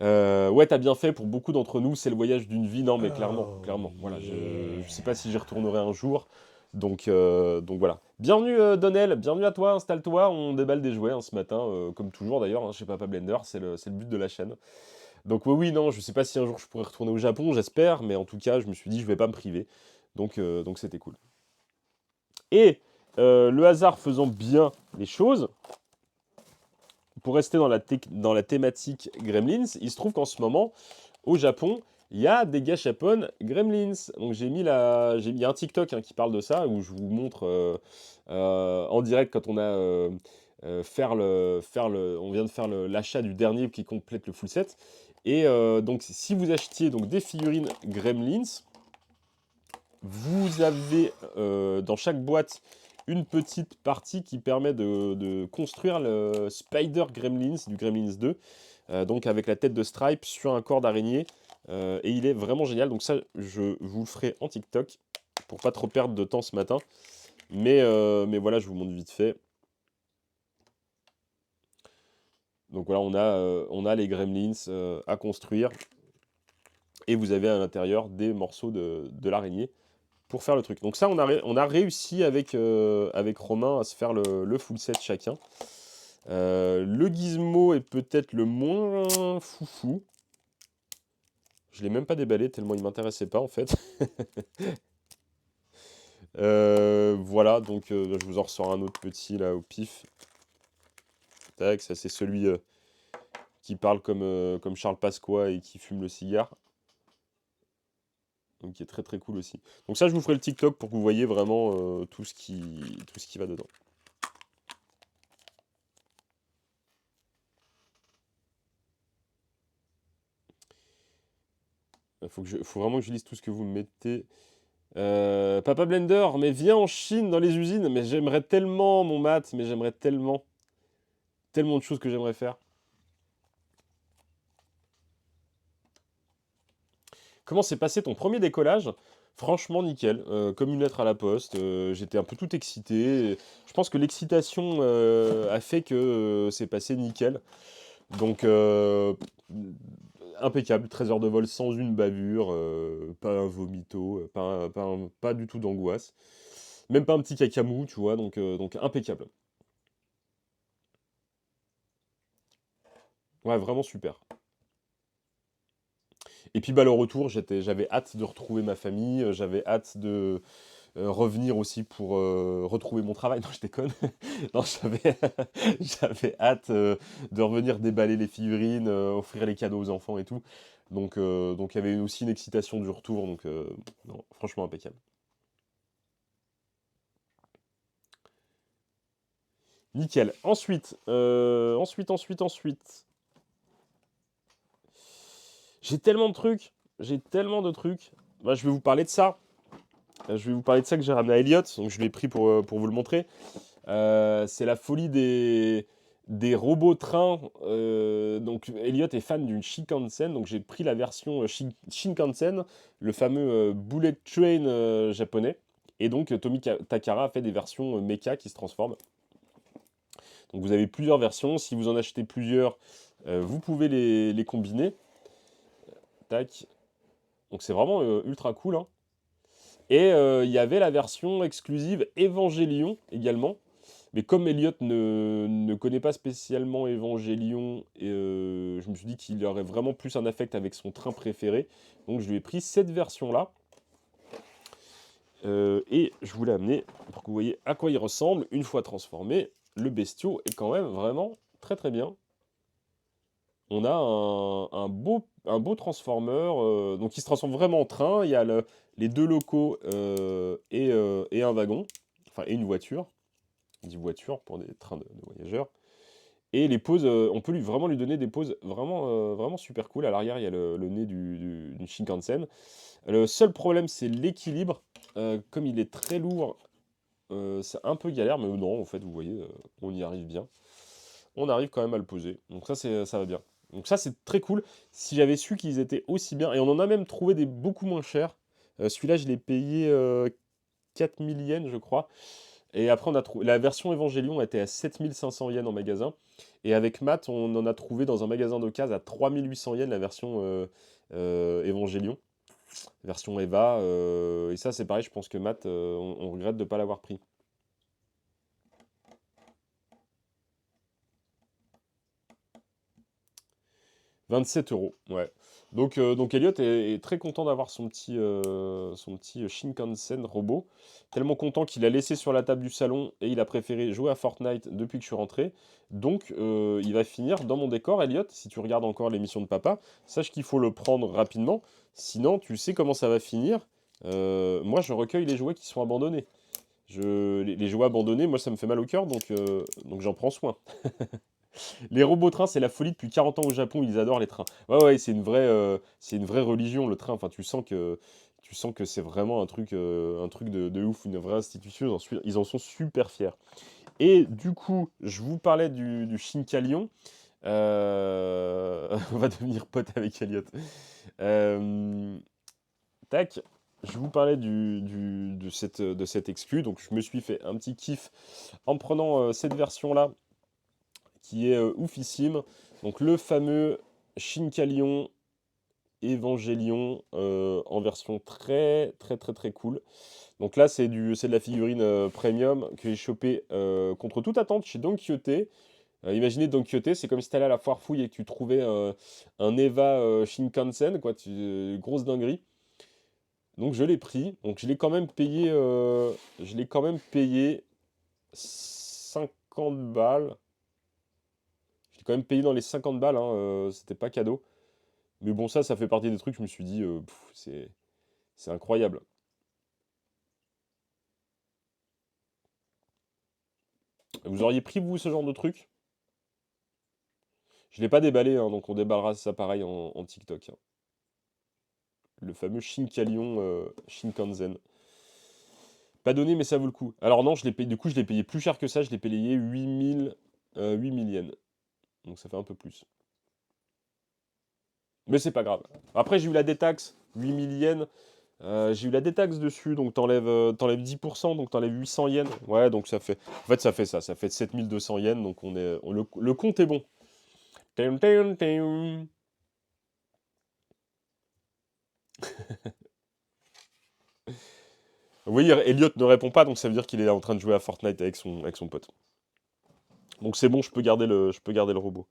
Ouais, t'as bien fait, pour beaucoup d'entre nous, c'est le voyage d'une vie. Non, mais clairement, clairement. Voilà, je sais pas si j'y retournerai un jour. Donc voilà. Bienvenue Donnell, bienvenue à toi, installe-toi, on déballe des jouets hein, ce matin, comme toujours d'ailleurs, hein, chez Papa Blender, c'est le but de la chaîne. Donc oui, oui, non, je sais pas si un jour je pourrais retourner au Japon, j'espère, mais en tout cas, je me suis dit, je vais pas me priver. Donc c'était cool. Et le hasard faisant bien les choses, pour rester dans la thématique Gremlins, il se trouve qu'en ce moment, au Japon, il y a des gâchapon Gremlins. Donc il y a un TikTok hein, qui parle de ça, où je vous montre en direct quand on a on vient de faire l'achat du dernier qui complète le full set. Et donc si vous achetiez donc, des figurines Gremlins, vous avez dans chaque boîte une petite partie qui permet de construire le Spider Gremlins du Gremlins 2, donc avec la tête de Stripe sur un corps d'araignée, et il est vraiment génial. Donc ça, je vous le ferai en TikTok pour pas trop perdre de temps ce matin, mais voilà, je vous montre vite fait. Donc voilà, on a les Gremlins à construire, et vous avez à l'intérieur des morceaux de l'araignée pour faire le truc. Donc ça, on a réussi avec Romain à se faire le full set chacun. Le gizmo est peut-être le moins foufou. Je l'ai même pas déballé tellement il m'intéressait pas en fait. Voilà, donc je vous en ressors un autre petit là au pif. Tac, ça c'est celui qui parle comme Charles Pasqua et qui fume le cigare. Donc qui est très très cool aussi. Donc ça je vous ferai le TikTok pour que vous voyez vraiment tout ce qui va dedans. Faut vraiment que je lise tout ce que vous me mettez. Papa Blender, mais viens en Chine dans les usines. Mais j'aimerais tellement, mon mat, mais j'aimerais tellement. Tellement de choses que j'aimerais faire. Comment s'est passé ton premier décollage? Franchement, nickel. Comme une lettre à la poste. J'étais un peu tout excité. Je pense que l'excitation a fait que c'est passé nickel. Donc, impeccable. 13 heures de vol sans une bavure. Pas un vomito. Pas du tout d'angoisse. Même pas un petit cacamou, tu vois. Donc impeccable. Ouais, vraiment super. Et puis, bah, le retour, j'avais hâte de retrouver ma famille, j'avais hâte de revenir aussi pour retrouver mon travail. Non, je déconne. Non, j'avais hâte de revenir déballer les figurines, offrir les cadeaux aux enfants et tout. Donc il y avait aussi une excitation du retour. Donc, non, franchement impeccable. Nickel. Ensuite. J'ai tellement de trucs. J'ai tellement de trucs. Bah, je vais vous parler de ça. Je vais vous parler de ça que j'ai ramené à Elliot. Donc, je l'ai pris pour vous le montrer. C'est la folie des robots trains. Donc, Elliot est fan d'une Shinkansen. Donc, j'ai pris la version Shinkansen, le fameux Bullet Train japonais. Et donc, Takara a fait des versions mecha qui se transforment. Donc, vous avez plusieurs versions. Si vous en achetez plusieurs, vous pouvez les combiner. Tac. Donc, c'est vraiment ultra cool, hein. Et il y avait la version exclusive Evangelion également. Mais comme Elliot ne connaît pas spécialement Evangelion, je me suis dit qu'il aurait vraiment plus un affect avec son train préféré. Donc je lui ai pris cette version-là. Et je vous l'ai amené pour que vous voyez à quoi il ressemble. Une fois transformé, le bestiau est quand même vraiment très très bien. On a un beau transformer, donc il se transforme vraiment en train. Il y a les deux locaux et un wagon, enfin et une voiture. On dit voiture pour des trains de voyageurs. Et les poses, on peut vraiment lui donner des poses vraiment super cool. À l'arrière, il y a le nez du Shinkansen. Le seul problème, c'est l'équilibre. Comme il est très lourd, c'est un peu galère, mais non, en fait, vous voyez, on y arrive bien. On arrive quand même à le poser. Donc ça va bien. Donc ça, c'est très cool. Si j'avais su qu'ils étaient aussi bien, et on en a même trouvé des beaucoup moins chers. Celui-là, je l'ai payé 4000 yens, je crois. Et après, on a trouvé la version Evangelion était à 7500 yens en magasin. Et avec Matt, on en a trouvé dans un magasin d'occasion à 3800 yens la version Evangelion, version Eva. Et ça, c'est pareil, je pense que Matt, on regrette de ne pas l'avoir pris. 27 euros, ouais. Donc Elliot est très content d'avoir son petit Shinkansen robot. Tellement content qu'il a laissé sur la table du salon et il a préféré jouer à Fortnite depuis que je suis rentré. Donc il va finir dans mon décor, Elliot. Si tu regardes encore l'émission de papa, sache qu'il faut le prendre rapidement. Sinon, tu sais comment ça va finir. Moi, je recueille les jouets qui sont abandonnés. Les jouets abandonnés, moi, ça me fait mal au cœur, donc j'en prends soin. Les robots trains, c'est la folie depuis 40 ans au Japon, ils adorent les trains. Ouais, ouais, c'est une vraie religion, le train. Enfin, tu sens que c'est vraiment un truc de ouf, une vraie institution. Ils en sont super fiers. Et du coup, je vous parlais du Shinkalion. On va devenir pote avec Elliot. Euh, Tac. Je vous parlais de cette exclu. Donc, je me suis fait un petit kiff en prenant cette version-là qui est oufissime. Donc le fameux Shinkalion Evangelion en version très très très très cool. Donc là c'est de la figurine premium que j'ai chopé contre toute attente chez Don Quijote. Imaginez Don Quijote, c'est comme si tu allais à la foire fouille et que tu trouvais un Eva Shinkansen, quoi, grosse dinguerie. Donc je l'ai pris, donc je l'ai quand même payé 50 balles. Je l'ai quand même payé dans les 50 balles, hein, c'était pas cadeau. Mais bon, ça fait partie des trucs, je me suis dit, c'est incroyable. Vous auriez pris, vous, ce genre de truc? Je l'ai pas déballé, hein, donc on déballera ça pareil en TikTok, hein. Le fameux Shinkalion Shinkansen. Pas donné, mais ça vaut le coup. Alors non, du coup, je l'ai payé plus cher que ça, je l'ai payé 8000 yens. Donc ça fait un peu plus. Mais c'est pas grave. Après, j'ai eu la détaxe, 8000 yens. J'ai eu la détaxe dessus, donc t'enlèves 10%, donc t'enlèves 800 yens. Ouais, donc ça fait. En fait, ça fait 7200 yens, donc le compte est bon. Taum, taum, taum. Oui, Elliot ne répond pas, donc ça veut dire qu'il est en train de jouer à Fortnite avec son pote. Donc c'est bon, je peux garder le robot.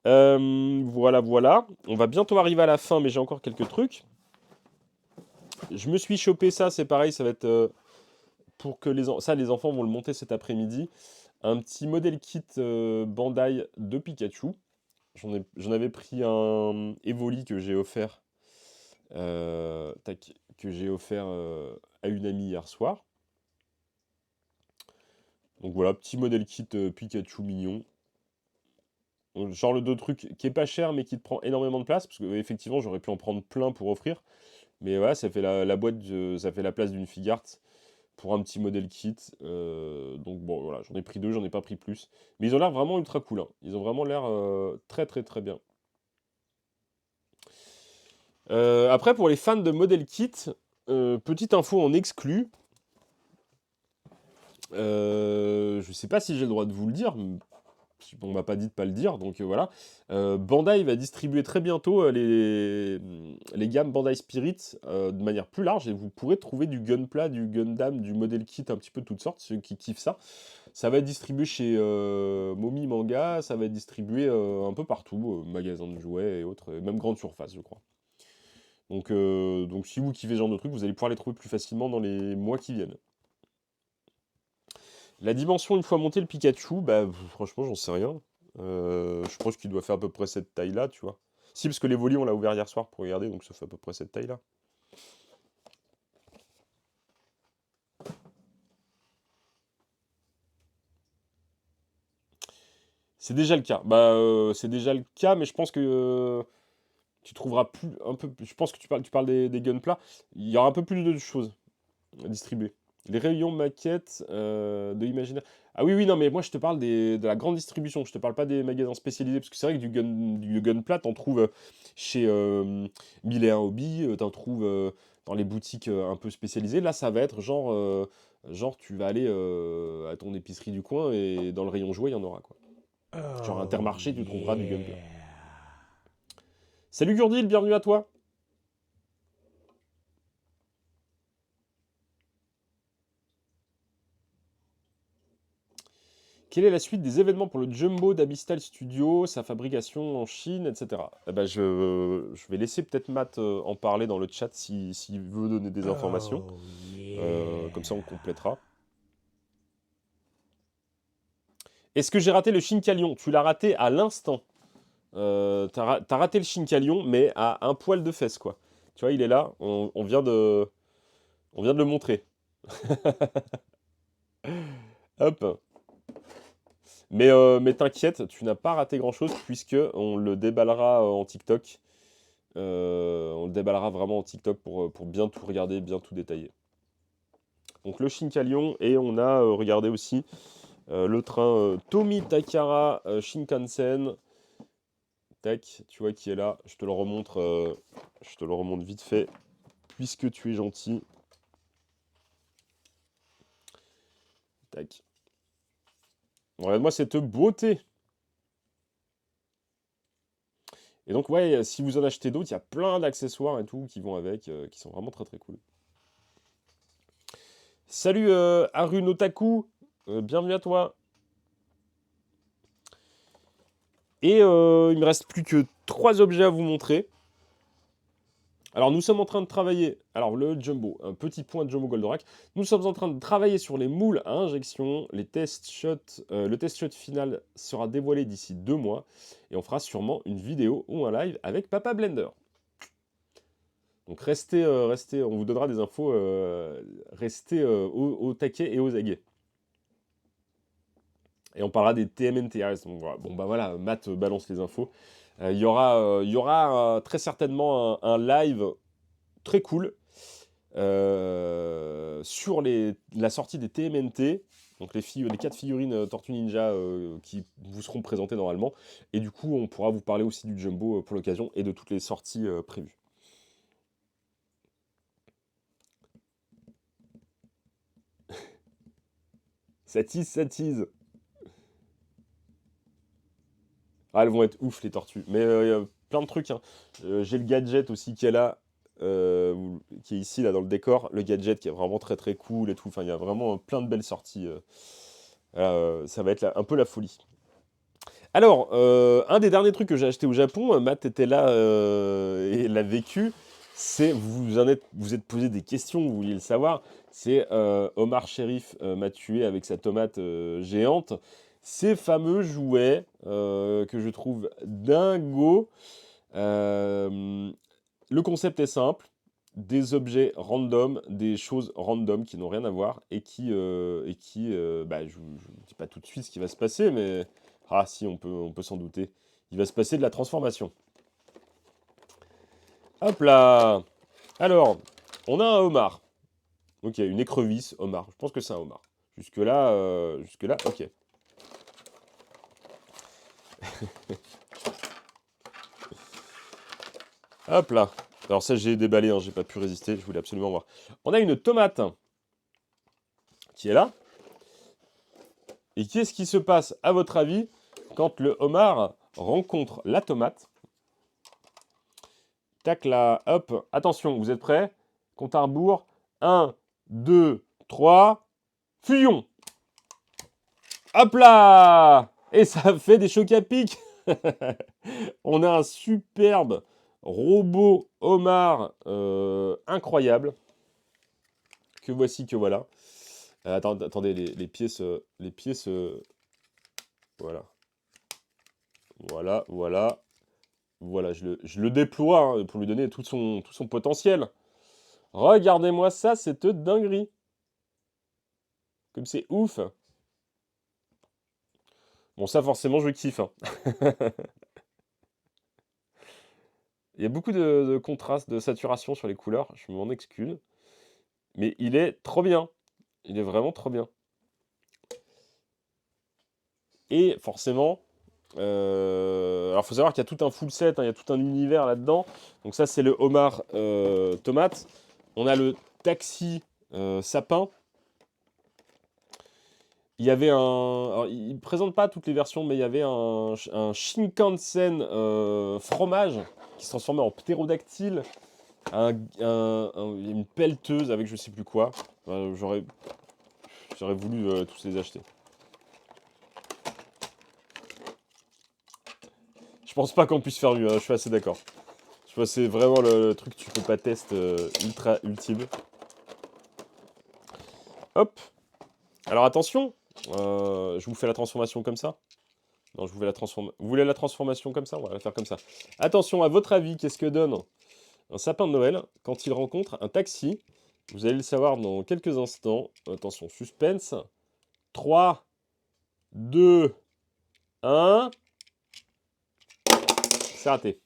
Voilà, voilà. On va bientôt arriver à la fin, mais j'ai encore quelques trucs. Je me suis chopé ça, c'est pareil, ça va être pour que les enfants vont le monter cet après-midi. Un petit modèle kit Bandai de Pikachu. J'en avais pris un Evoli que j'ai offert, que j'ai offert à une amie hier soir. Donc voilà, petit modèle kit Pikachu mignon. Genre le deux trucs qui est pas cher mais qui te prend énormément de place, parce que effectivement j'aurais pu en prendre plein pour offrir. Mais voilà, ça fait la boîte, ça fait la place d'une Figart pour un petit modèle kit. Donc bon, voilà, j'en ai pris deux, j'en ai pas pris plus. Mais ils ont l'air vraiment ultra cool, hein. Ils ont vraiment l'air très très très bien. Après, pour les fans de modèle kit, petite info en exclu. Je sais pas si j'ai le droit de vous le dire. On m'a pas dit de pas le dire, donc voilà. Bandai va distribuer très bientôt les gammes Bandai Spirit de manière plus large, et vous pourrez trouver du Gunpla, du Gundam, du modèle kit, un petit peu de toutes sortes, ceux qui kiffent ça. Ça va être distribué chez Momi Manga, ça va être distribué un peu partout, magasins de jouets et autres, et même grande surface, je crois. Donc si vous kiffez ce genre de truc, vous allez pouvoir les trouver plus facilement dans les mois qui viennent. La dimension, une fois monté le Pikachu, bah franchement, j'en sais rien. Je pense qu'il doit faire à peu près cette taille-là, tu vois. Si, parce que les volis, on l'a ouvert hier soir pour regarder, donc ça fait à peu près cette taille-là. C'est déjà le cas. Bah, c'est déjà le cas, mais je pense que tu trouveras plus un peu. Je pense que tu parles des Gunpla. Il y aura un peu plus de choses à distribuer. Les rayons maquettes de Imaginaire. Ah oui, oui, non, mais moi je te parle de la grande distribution. Je te parle pas des magasins spécialisés. Parce que c'est vrai que du Gunpla, t'en trouves chez 1001 Hobby, t'en trouves dans les boutiques un peu spécialisées. Là, ça va être genre tu vas aller à ton épicerie du coin et dans le rayon jouet, il y en aura quoi. Genre Oh Intermarché, tu trouveras du Gunpla. yeah. Salut Gurdil, bienvenue à toi. Quelle est la suite des événements pour le Jumbo d'Abystal Studio, sa fabrication en Chine, etc. Eh ben, je vais laisser peut-être Matt en parler dans le chat s'il veut donner des informations. Oh Comme ça, on yeah. complétera. Est-ce que j'ai raté le Chincalion? Tu l'as raté à l'instant. T'as raté le Chincalion, mais à un poil de fesse, quoi. Tu vois, il est là. On vient de le montrer. Hop. Mais t'inquiète, tu n'as pas raté grand-chose puisque on le déballera en TikTok. On le déballera vraiment en TikTok pour bien tout regarder, bien tout détailler. Donc le Shinkalion, et on a regardé aussi le train Tomi Takara Shinkansen. Tac, tu vois qui est là. Je te le remonte vite fait, puisque tu es gentil. Tac. Regarde-moi cette beauté. Et donc ouais, si vous en achetez d'autres, il y a plein d'accessoires et tout qui vont avec, qui sont vraiment très très cool. Salut Arun Otaku, bienvenue à toi. Et il me reste plus que 3 objets à vous montrer. Alors nous sommes en train de travailler, alors le Jumbo, un petit point de Jumbo Goldorak. Nous sommes en train de travailler sur les moules à injection. Le test shot final sera dévoilé d'ici 2 mois. Et on fera sûrement une vidéo ou un live avec Papa Blender. Donc restez, on vous donnera des infos, restez au taquet et aux aguets. Et on parlera des TMNTRS. Donc, voilà. Bon bah voilà, Matt balance les infos. Il y aura très certainement un live très cool sur la sortie des TMNT. Donc les 4 figurines Tortue Ninja qui vous seront présentées normalement. Et du coup, on pourra vous parler aussi du Jumbo pour l'occasion et de toutes les sorties prévues. Ça tease, ça tease. Ah, elles vont être ouf les tortues. Mais il y a plein de trucs, hein. J'ai le gadget aussi qui est là, qui est ici là dans le décor. Le gadget qui est vraiment très très cool et tout. Enfin, il y a vraiment plein de belles sorties. Ça va être un peu la folie. Alors, un des derniers trucs que j'ai acheté au Japon, Matt était là et l'a vécu, c'est, vous êtes posé des questions, vous vouliez le savoir, c'est Omar Sherif m'a tué avec sa tomate géante. Ces fameux jouets que je trouve dingos. Euh, le concept est simple, des objets random, des choses random qui n'ont rien à voir je ne dis pas tout de suite ce qui va se passer, mais ah si, on peut s'en douter. Il va se passer de la transformation. Hop là. Alors, on a un homard. Ok, une écrevisse, homard. Je pense que c'est un homard. Jusque-là, ok. Hop là. Alors ça, j'ai déballé, hein, j'ai pas pu résister, je voulais absolument voir. On a une tomate qui est là. Et qu'est-ce qui se passe, à votre avis, quand le homard rencontre la tomate? Tac là, hop, attention, vous êtes prêts? Compte à rebours. 1, 2, 3, fusion! Hop là! Et ça fait des chocs à pic. On a un superbe robot homard incroyable. Que voici, que voilà. Attendez, les pièces... voilà. Voilà, je le déploie hein, pour lui donner tout son potentiel. Regardez-moi ça, cette dinguerie. Comme c'est ouf. Bon, ça, forcément, je kiffe. Hein. Il y a beaucoup de contraste, de saturation sur les couleurs. Je m'en excuse. Mais il est trop bien. Il est vraiment trop bien. Et forcément, alors, il faut savoir qu'il y a tout un full set, hein, il y a tout un univers là-dedans. Donc ça, c'est le homard tomate. On a le taxi sapin. Il y avait un... Alors, il ne présente pas toutes les versions, mais il y avait un Shinkansen fromage qui se transformait en ptérodactyle. Une pelleteuse avec je sais plus quoi. J'aurais voulu tous les acheter. Je pense pas qu'on puisse faire mieux, hein, je suis assez d'accord. Je pense que c'est vraiment le truc que tu peux pas tester ultra ultime. Hop. Alors attention, je vous fais la transformation comme ça. Non, je vous fais la transformation. Vous voulez la transformation comme ça? On va la faire comme ça. Attention, à votre avis, qu'est-ce que donne un sapin de Noël quand il rencontre un taxi? Vous allez le savoir dans quelques instants. Attention, suspense. 3, 2, 1. C'est raté.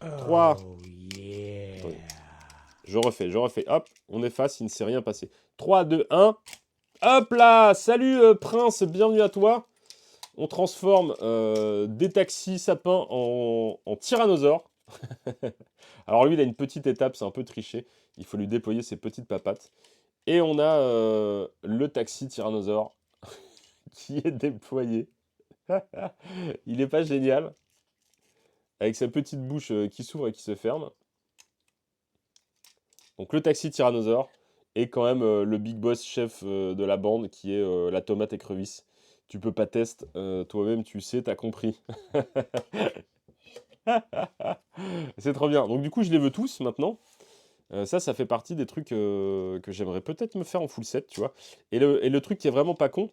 3. Oh yeah. Attendez. Je refais. Hop, on efface, il ne s'est rien passé. 3, 2, 1. Hop là! Salut Prince, bienvenue à toi. On transforme des taxis sapins en tyrannosaures. Alors lui, il a une petite étape, c'est un peu triché. Il faut lui déployer ses petites papates. Et on a le taxi tyrannosaure qui est déployé. Il n'est pas génial. Avec sa petite bouche qui s'ouvre et qui se ferme. Donc le taxi tyrannosaure et quand même le big boss chef de la bande qui est la tomate écrevisse. Tu peux pas tester, toi-même tu sais, t'as compris. C'est trop bien. Donc du coup je les veux tous maintenant. Ça fait partie des trucs que j'aimerais peut-être me faire en full set, tu vois. Et le truc qui est vraiment pas con,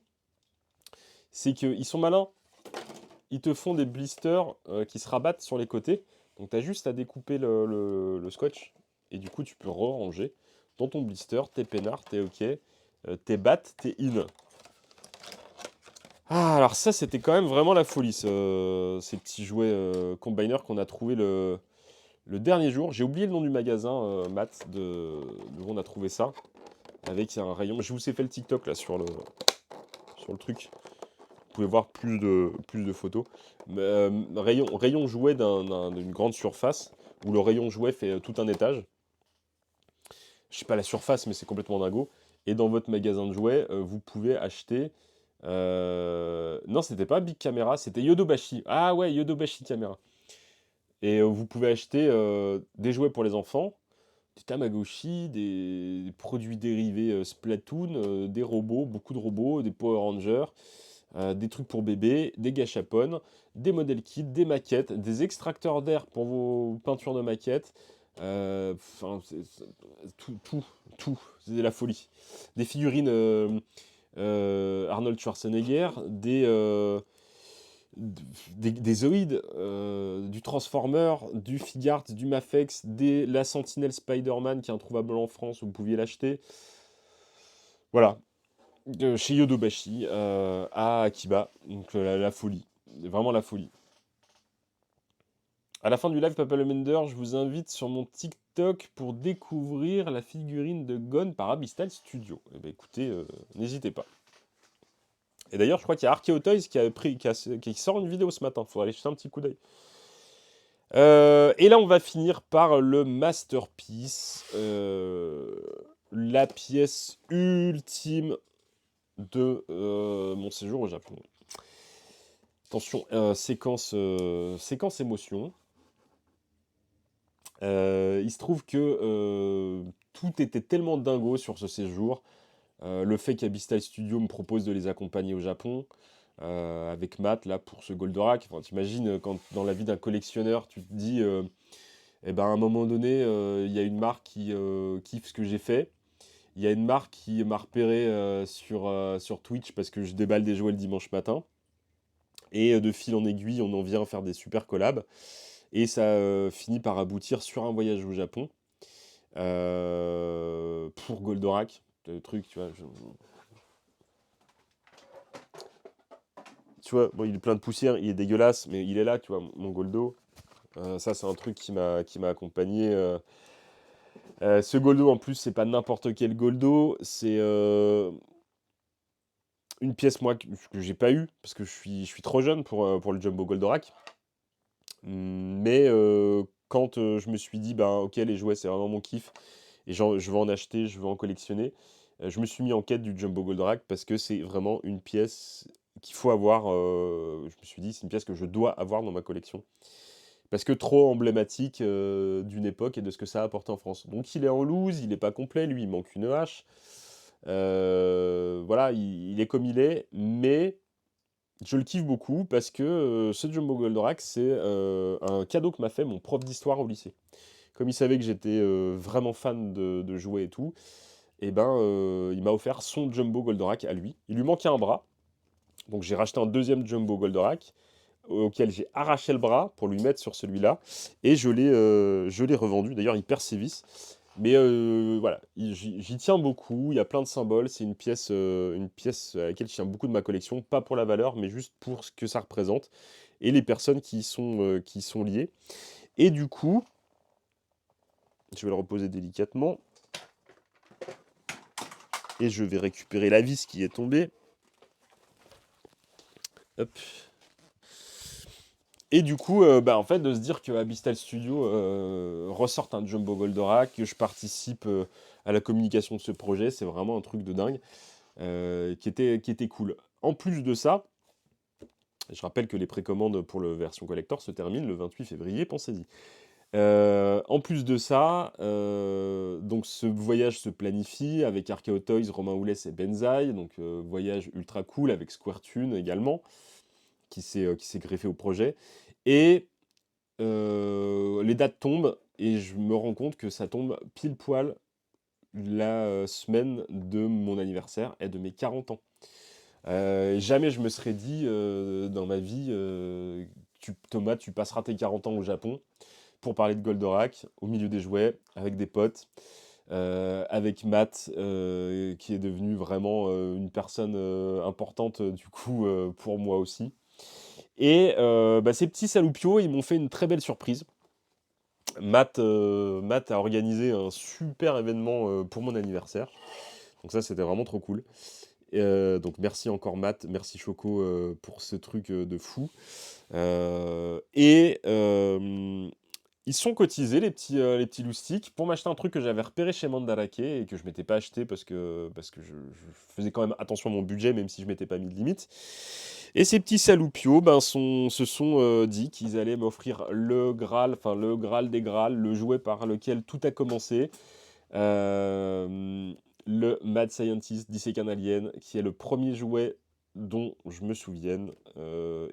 c'est qu'ils sont malins. Ils te font des blisters qui se rabattent sur les côtés. Donc tu as juste à découper le scotch. Et du coup, tu peux re-ranger dans ton blister. T'es peinard, t'es OK. T'es bat, t'es in. Ah, alors ça, c'était quand même vraiment la folie, ces petits jouets combiner qu'on a trouvé le dernier jour. J'ai oublié le nom du magasin, Matt, de où on a trouvé ça. Avec un rayon. Je vous ai fait le TikTok là sur le truc. Vous pouvez voir plus de photos. Rayon jouet d'une grande surface, où le rayon jouet fait tout un étage. Je sais pas la surface, mais c'est complètement dingo. Et dans votre magasin de jouets, vous pouvez acheter... Non, c'était pas Big Camera, c'était Yodobashi. Ah ouais, Yodobashi Camera. Et vous pouvez acheter des jouets pour les enfants, des Tamagotchi, des produits dérivés Splatoon, des robots, beaucoup de robots, des Power Rangers, des trucs pour bébés, des gâchapones, des modèles kits, des maquettes, des extracteurs d'air pour vos peintures de maquettes. Enfin, tout, c'est la folie. Des figurines Arnold Schwarzenegger, des Zoïdes, du Transformer, du Figart, du Mafex, la Sentinelle Spider-Man qui est introuvable en France, vous pouviez l'acheter. Voilà, chez Yodobashi à Akiba, donc la folie, vraiment la folie. À la fin du live Papalomender, je vous invite sur mon TikTok pour découvrir la figurine de Gon par Abyssal Studio. Eh ben écoutez, n'hésitez pas. Et d'ailleurs, je crois qu'il y a Archeo Toys qui sort une vidéo ce matin. Il faudrait aller jeter un petit coup d'œil. Et là, on va finir par le Masterpiece. La pièce ultime de mon séjour au Japon. Attention, séquence émotion. Il se trouve que tout était tellement dingo sur ce séjour. Le fait qu'Abyssal Studio me propose de les accompagner au Japon, avec Matt, là, pour ce Goldorak. Enfin, t'imagines, quand dans la vie d'un collectionneur, tu te dis, eh ben, à un moment donné, il y a une marque qui kiffe ce que j'ai fait. Il y a une marque qui m'a repéré sur Twitch parce que je déballe des jouets le dimanche matin. Et de fil en aiguille, on en vient faire des super collabs. Et ça finit par aboutir sur un voyage au Japon pour Goldorak. Le truc, tu vois. Tu vois, bon, il est plein de poussière, il est dégueulasse, mais il est là, tu vois, mon Goldo. Ça, c'est un truc qui m'a accompagné. Ce Goldo, en plus, c'est pas n'importe quel Goldo, c'est une pièce, moi, que j'ai pas eu, parce que je suis trop jeune pour le Jumbo Goldorak. Mais quand je me suis dit, bah, ok, les jouets, c'est vraiment mon kiff, et je veux en acheter, je veux en collectionner, je me suis mis en quête du Jumbo Goldorak, parce que c'est vraiment une pièce qu'il faut avoir. Je me suis dit, c'est une pièce que je dois avoir dans ma collection. Parce que trop emblématique d'une époque et de ce que ça a apporté en France. Donc il est en loose, il n'est pas complet, lui, il manque une hache. Voilà, il est comme il est, mais je le kiffe beaucoup parce que ce Jumbo Goldorak, c'est un cadeau que m'a fait mon prof d'histoire au lycée. Comme il savait que j'étais vraiment fan de jouets et tout, et ben il m'a offert son Jumbo Goldorak à lui. Il lui manquait un bras, donc j'ai racheté un deuxième Jumbo Goldorak auquel j'ai arraché le bras pour lui mettre sur celui-là, et je l'ai revendu. D'ailleurs, il perd ses vis. Mais voilà, j'y tiens beaucoup, il y a plein de symboles, c'est une pièce à laquelle je tiens beaucoup de ma collection, pas pour la valeur, mais juste pour ce que ça représente, et les personnes qui y sont liées. Et du coup, je vais le reposer délicatement, et je vais récupérer la vis qui est tombée. Hop. Et du coup, bah, en fait, de se dire que Abyssal Studio ressorte un Jumbo Goldorak, que je participe à la communication de ce projet, c'est vraiment un truc de dingue qui était cool. En plus de ça, je rappelle que les précommandes pour la version collector se terminent le 28 février, pensez-y. En plus de ça, donc ce voyage se planifie avec Archeo Toys, Romain Oulès et Benzaï, donc voyage ultra cool avec Square Tune également, qui s'est greffé au projet. Et les dates tombent, et je me rends compte que ça tombe pile poil la semaine de mon anniversaire et de mes 40 ans. Jamais je me serais dit dans ma vie, Thomas, tu passeras tes 40 ans au Japon pour parler de Goldorak, au milieu des jouets, avec des potes, avec Matt, qui est devenu vraiment une personne importante du coup pour moi aussi. Et bah, ces petits saloupios, ils m'ont fait une très belle surprise. Matt a organisé un super événement pour mon anniversaire. Donc ça, c'était vraiment trop cool. Donc merci encore Matt, merci Choco pour ce truc de fou. Et ils se sont cotisés, les petits loustiques, pour m'acheter un truc que j'avais repéré chez Mandarake et que je m'étais pas acheté parce que je faisais quand même attention à mon budget, même si je m'étais pas mis de limite. Et ces petits saloupios se sont dit qu'ils allaient m'offrir le Graal, enfin le Graal des Graals, le jouet par lequel tout a commencé. Le Mad Scientist d'Isekai Alien, qui est le premier jouet dont je me souvienne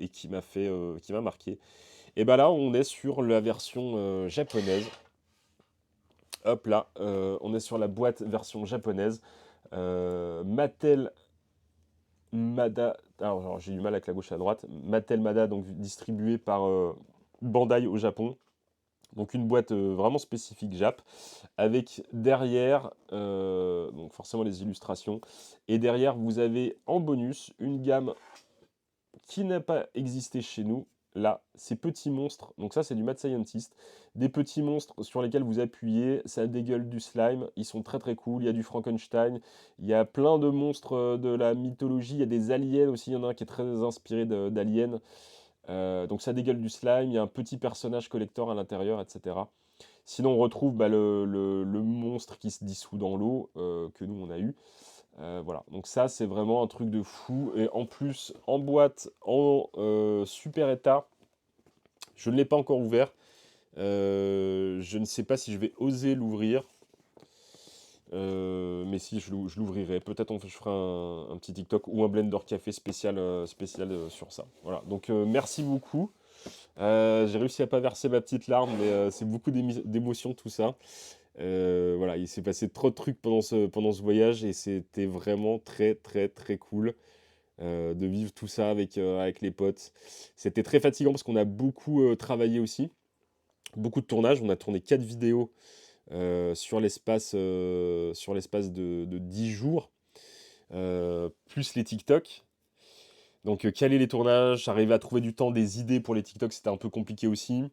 et qui m'a marqué. Et bah là, on est sur la version japonaise. Hop là, on est sur la boîte version japonaise. Mattel Mada. Alors, j'ai du mal avec la gauche et la droite. Mattel Mada, donc distribué par Bandai au Japon. Donc une boîte vraiment spécifique Jap, avec derrière, donc forcément les illustrations, et derrière vous avez en bonus une gamme qui n'a pas existé chez nous. Là, ces petits monstres, donc ça c'est du Mad Scientist, des petits monstres sur lesquels vous appuyez, ça dégueule du slime, ils sont très très cool, il y a du Frankenstein, il y a plein de monstres de la mythologie, il y a des aliens aussi, il y en a un qui est très inspiré d'aliens, donc ça dégueule du slime, il y a un petit personnage collector à l'intérieur, etc. Sinon on retrouve bah, le monstre qui se dissout dans l'eau, que nous on a eu. Voilà, donc ça c'est vraiment un truc de fou. Et en plus, en boîte, en super état, je ne l'ai pas encore ouvert. Je ne sais pas si je vais oser l'ouvrir. Mais si, je l'ouvrirai. Peut-être je ferai un petit TikTok ou un Blender Café spécial, sur ça. Voilà, donc merci beaucoup. J'ai réussi à pas verser ma petite larme, mais c'est beaucoup d'émotions tout ça. Voilà, il s'est passé trop de trucs pendant ce voyage et c'était vraiment très très très cool de vivre tout ça avec les potes. C'était très fatigant parce qu'on a beaucoup travaillé aussi, beaucoup de tournage. On a tourné 4 vidéos sur l'espace de 10 jours, plus les TikTok. Donc caler les tournages, arriver à trouver du temps, des idées pour les TikTok, c'était un peu compliqué aussi.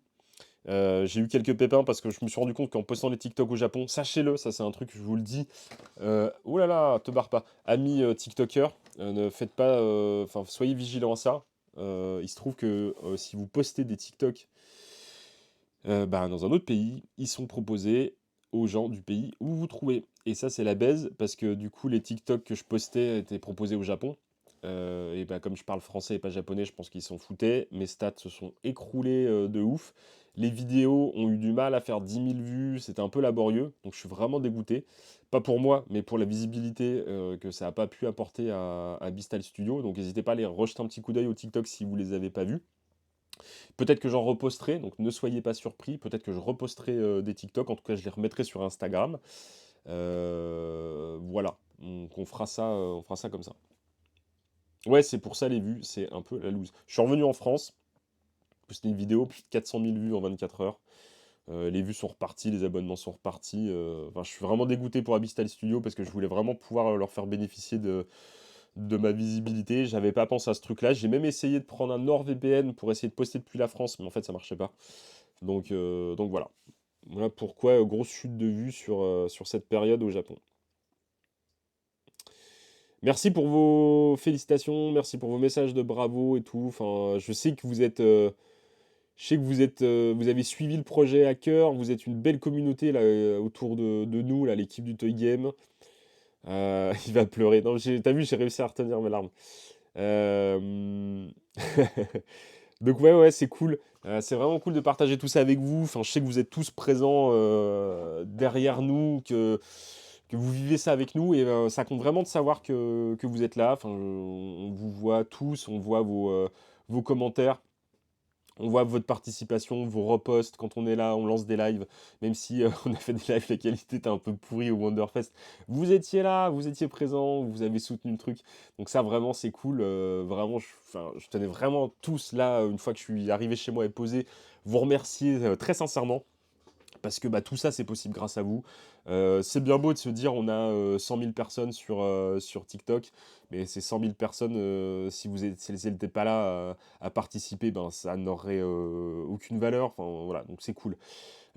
J'ai eu quelques pépins parce que je me suis rendu compte qu'en postant les TikTok au Japon, sachez-le, ça c'est un truc, je vous le dis, oh là là, te barre pas, amis TikTokers, ne faites pas, enfin soyez vigilants à ça. Il se trouve que si vous postez des TikTok bah, dans un autre pays, ils sont proposés aux gens du pays où vous vous trouvez. Et ça c'est la baise parce que du coup les TikTok que je postais étaient proposés au Japon. Et bah, comme je parle français et pas japonais, je pense qu'ils s'en foutaient. Mes stats se sont écroulés de ouf. Les vidéos ont eu du mal à faire 10 000 vues, c'était un peu laborieux, donc je suis vraiment dégoûté. Pas pour moi, mais pour la visibilité que ça n'a pas pu apporter à Beastyle Studio. Donc n'hésitez pas à aller rejeter un petit coup d'œil au TikTok si vous les avez pas vus. Peut-être que j'en reposterai, donc ne soyez pas surpris. Peut-être que je reposterai des TikTok, en tout cas je les remettrai sur Instagram. Voilà, donc on fera ça comme ça. Ouais, c'est pour ça les vues, c'est un peu la loose. Je suis revenu en France, posté une vidéo, plus de 400 000 vues en 24 heures. Les vues sont reparties, les abonnements sont repartis. Enfin, je suis vraiment dégoûté pour Abyssal Studio parce que je voulais vraiment pouvoir leur faire bénéficier de ma visibilité. J'avais pas pensé à ce truc-là. J'ai même essayé de prendre un NordVPN pour essayer de poster depuis la France, mais en fait, ça marchait pas. Donc voilà. Voilà pourquoi grosse chute de vues sur cette période au Japon. Merci pour vos félicitations, merci pour vos messages de bravo et tout. Enfin, je sais que vous êtes, vous avez suivi le projet à cœur. Vous êtes une belle communauté là autour de nous, là, l'équipe du Toy Game. Il va pleurer. Non, t'as vu, j'ai réussi à retenir mes larmes. Euh, Donc ouais, c'est cool. C'est vraiment cool de partager tout ça avec vous. Enfin, je sais que vous êtes tous présents derrière nous, que vous vivez ça avec nous et ça compte vraiment de savoir que vous êtes là. Enfin, on vous voit tous, on voit vos commentaires. On voit votre participation, vos reposts, quand on est là, on lance des lives, même si on a fait des lives, la qualité était un peu pourrie au Wonderfest. Vous étiez là, vous étiez présent, vous avez soutenu le truc. Donc ça, vraiment, c'est cool. Vraiment, enfin, je tenais vraiment tous là, une fois que je suis arrivé chez moi et posé, vous remercier très sincèrement. Parce que bah, tout ça, c'est possible grâce à vous. C'est bien beau de se dire on a 100 000 personnes sur TikTok, mais ces 100 000 personnes, si si elles n'étaient pas là à participer, ben, ça n'aurait aucune valeur. Enfin, voilà, donc c'est cool.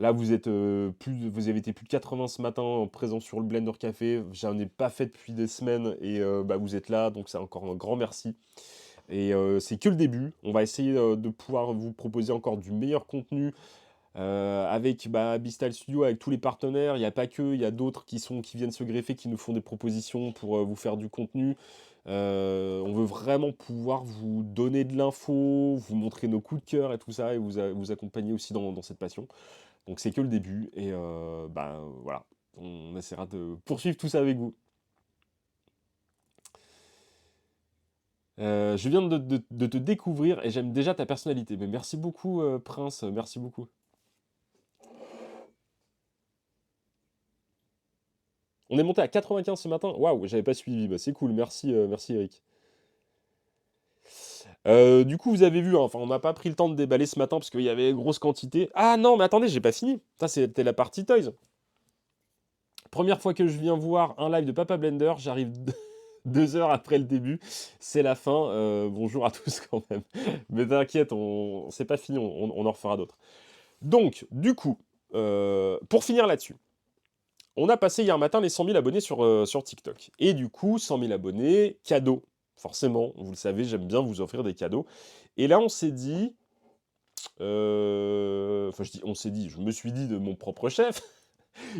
Là, vous avez été plus de 80 ce matin présents sur le Blender Café. J'en ai pas fait depuis des semaines et bah, vous êtes là, donc c'est encore un grand merci. Et c'est que le début. On va essayer de pouvoir vous proposer encore du meilleur contenu avec bah, Beastyle Studio, avec tous les partenaires. Il n'y a pas que, il y a d'autres qui viennent se greffer, qui nous font des propositions pour vous faire du contenu. On veut vraiment pouvoir vous donner de l'info, vous montrer nos coups de cœur et tout ça, et vous accompagner aussi dans cette passion. Donc c'est que le début, et bah, voilà, on essaiera de poursuivre tout ça avec vous. Je viens de te découvrir et j'aime déjà ta personnalité. Mais merci beaucoup, Prince, merci beaucoup. On est monté à 95 ce matin. Waouh, j'avais pas suivi. Bah, c'est cool, merci, merci Eric. Du coup, vous avez vu, hein, enfin, on n'a pas pris le temps de déballer ce matin parce qu'il y avait grosse quantité. Ah non, mais attendez, j'ai pas fini. Ça, c'était la partie Toys. Première fois que je viens voir un live de Papa Blender, j'arrive 2 heures après le début. C'est la fin. Bonjour à tous quand même. Mais t'inquiète, c'est pas fini, on en refera d'autres. Donc, du coup, pour finir là-dessus, on a passé hier matin les 100 000 abonnés sur TikTok. Et du coup, 100 000 abonnés, cadeau. Forcément, vous le savez, j'aime bien vous offrir des cadeaux. Et là, on s'est dit... Enfin, je me suis dit de mon propre chef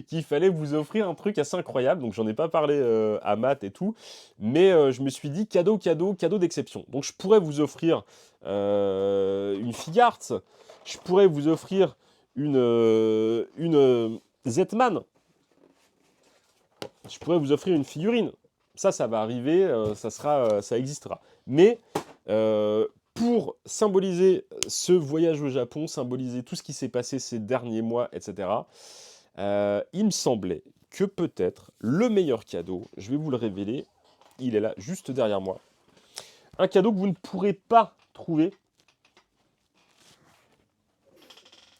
qu'il fallait vous offrir un truc assez incroyable. Donc, j'en ai pas parlé à Matt et tout. Mais je me suis dit cadeau d'exception. Donc, je pourrais vous offrir une Figart. Je pourrais vous offrir une Z-Man. Je pourrais vous offrir une figurine. Ça va arriver, ça existera. Mais pour symboliser ce voyage au Japon, symboliser tout ce qui s'est passé ces derniers mois, etc., il me semblait que peut-être le meilleur cadeau, je vais vous le révéler, il est là, juste derrière moi. Un cadeau que vous ne pourrez pas trouver.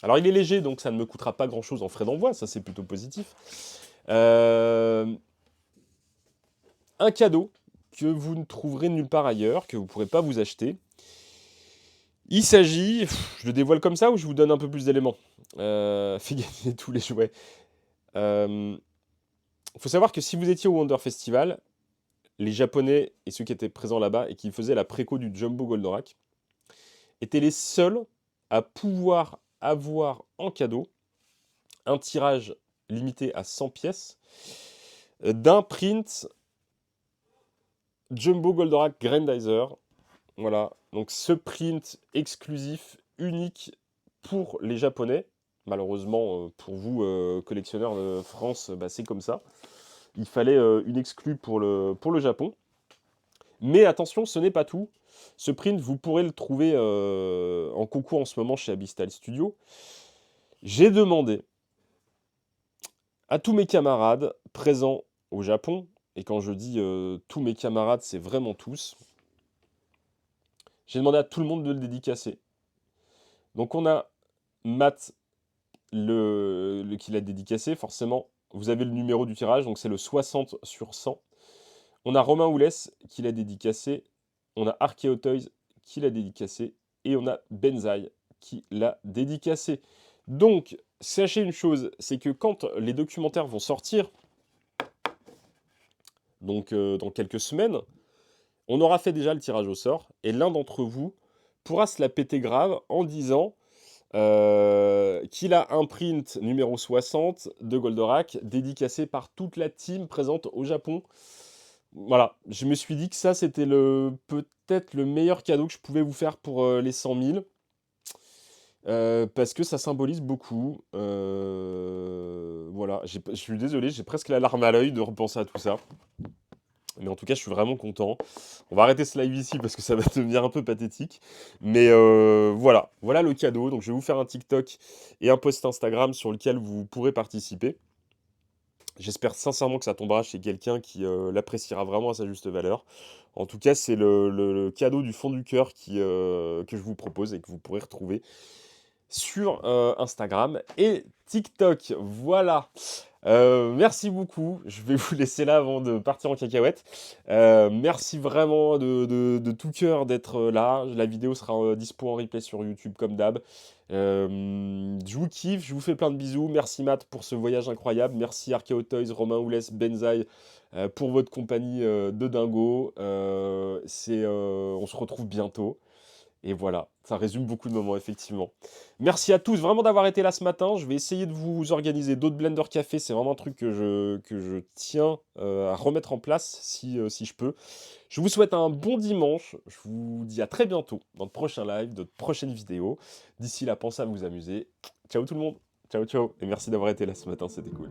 Alors, il est léger, donc ça ne me coûtera pas grand-chose en frais d'envoi, ça c'est plutôt positif. Un cadeau que vous ne trouverez nulle part ailleurs, que vous ne pourrez pas vous acheter. Il s'agit, je le dévoile comme ça ou je vous donne un peu plus d'éléments. Fait gagner tous les jouets. Il faut savoir que si vous étiez au Wonder Festival, les Japonais et ceux qui étaient présents là-bas et qui faisaient la préco du Jumbo Goldorak étaient les seuls à pouvoir avoir en cadeau un tirage limité à 100 pièces d'un print Jumbo Goldorak Grandizer. Voilà, donc ce print exclusif, unique pour les Japonais. Malheureusement, pour vous, collectionneurs de France, bah, c'est comme ça. Il fallait une exclue pour le Japon. Mais attention, ce n'est pas tout. Ce print, vous pourrez le trouver en concours en ce moment chez Abyssal Studio. J'ai demandé à tous mes camarades présents au Japon, et quand je dis tous mes camarades, c'est vraiment tous, j'ai demandé à tout le monde de le dédicacer. Donc on a Matt qui l'a dédicacé, forcément. Vous avez le numéro du tirage, donc c'est le 60 sur 100. On a Romain Oulès qui l'a dédicacé. On a Arkeo Toys qui l'a dédicacé. Et on a Benzaï qui l'a dédicacé. Donc, sachez une chose, c'est que quand les documentaires vont sortir, donc dans quelques semaines, on aura fait déjà le tirage au sort. Et l'un d'entre vous pourra se la péter grave en disant qu'il a un print numéro 60 de Goldorak dédicacé par toute la team présente au Japon. Voilà, je me suis dit que ça c'était peut-être le meilleur cadeau que je pouvais vous faire pour les 100 000. Parce que ça symbolise beaucoup. Voilà, je suis désolé, j'ai presque la larme à l'œil de repenser à tout ça. Mais en tout cas, je suis vraiment content. On va arrêter ce live ici parce que ça va devenir un peu pathétique. Mais voilà, voilà le cadeau. Donc je vais vous faire un TikTok et un post Instagram sur lequel vous pourrez participer. J'espère sincèrement que ça tombera chez quelqu'un qui l'appréciera vraiment à sa juste valeur. En tout cas, c'est le cadeau du fond du cœur que je vous propose et que vous pourrez retrouver sur Instagram et TikTok. Voilà. Merci beaucoup. Je vais vous laisser là avant de partir en cacahuète. Merci vraiment de tout cœur d'être là. La vidéo sera dispo en replay sur YouTube comme d'hab. Je vous kiffe, je vous fais plein de bisous. Merci Matt pour ce voyage incroyable. Merci Arkeo Toys, Romain Oulès, Benzaï pour votre compagnie de dingo. On se retrouve bientôt. Et voilà, ça résume beaucoup de moments, effectivement. Merci à tous vraiment d'avoir été là ce matin. Je vais essayer de vous organiser d'autres Blender Café. C'est vraiment un truc que je tiens à remettre en place si je peux. Je vous souhaite un bon dimanche. Je vous dis à très bientôt dans de prochains lives, de prochaines vidéos. D'ici là, pensez à vous amuser. Ciao tout le monde. Ciao, ciao. Et merci d'avoir été là ce matin, c'était cool.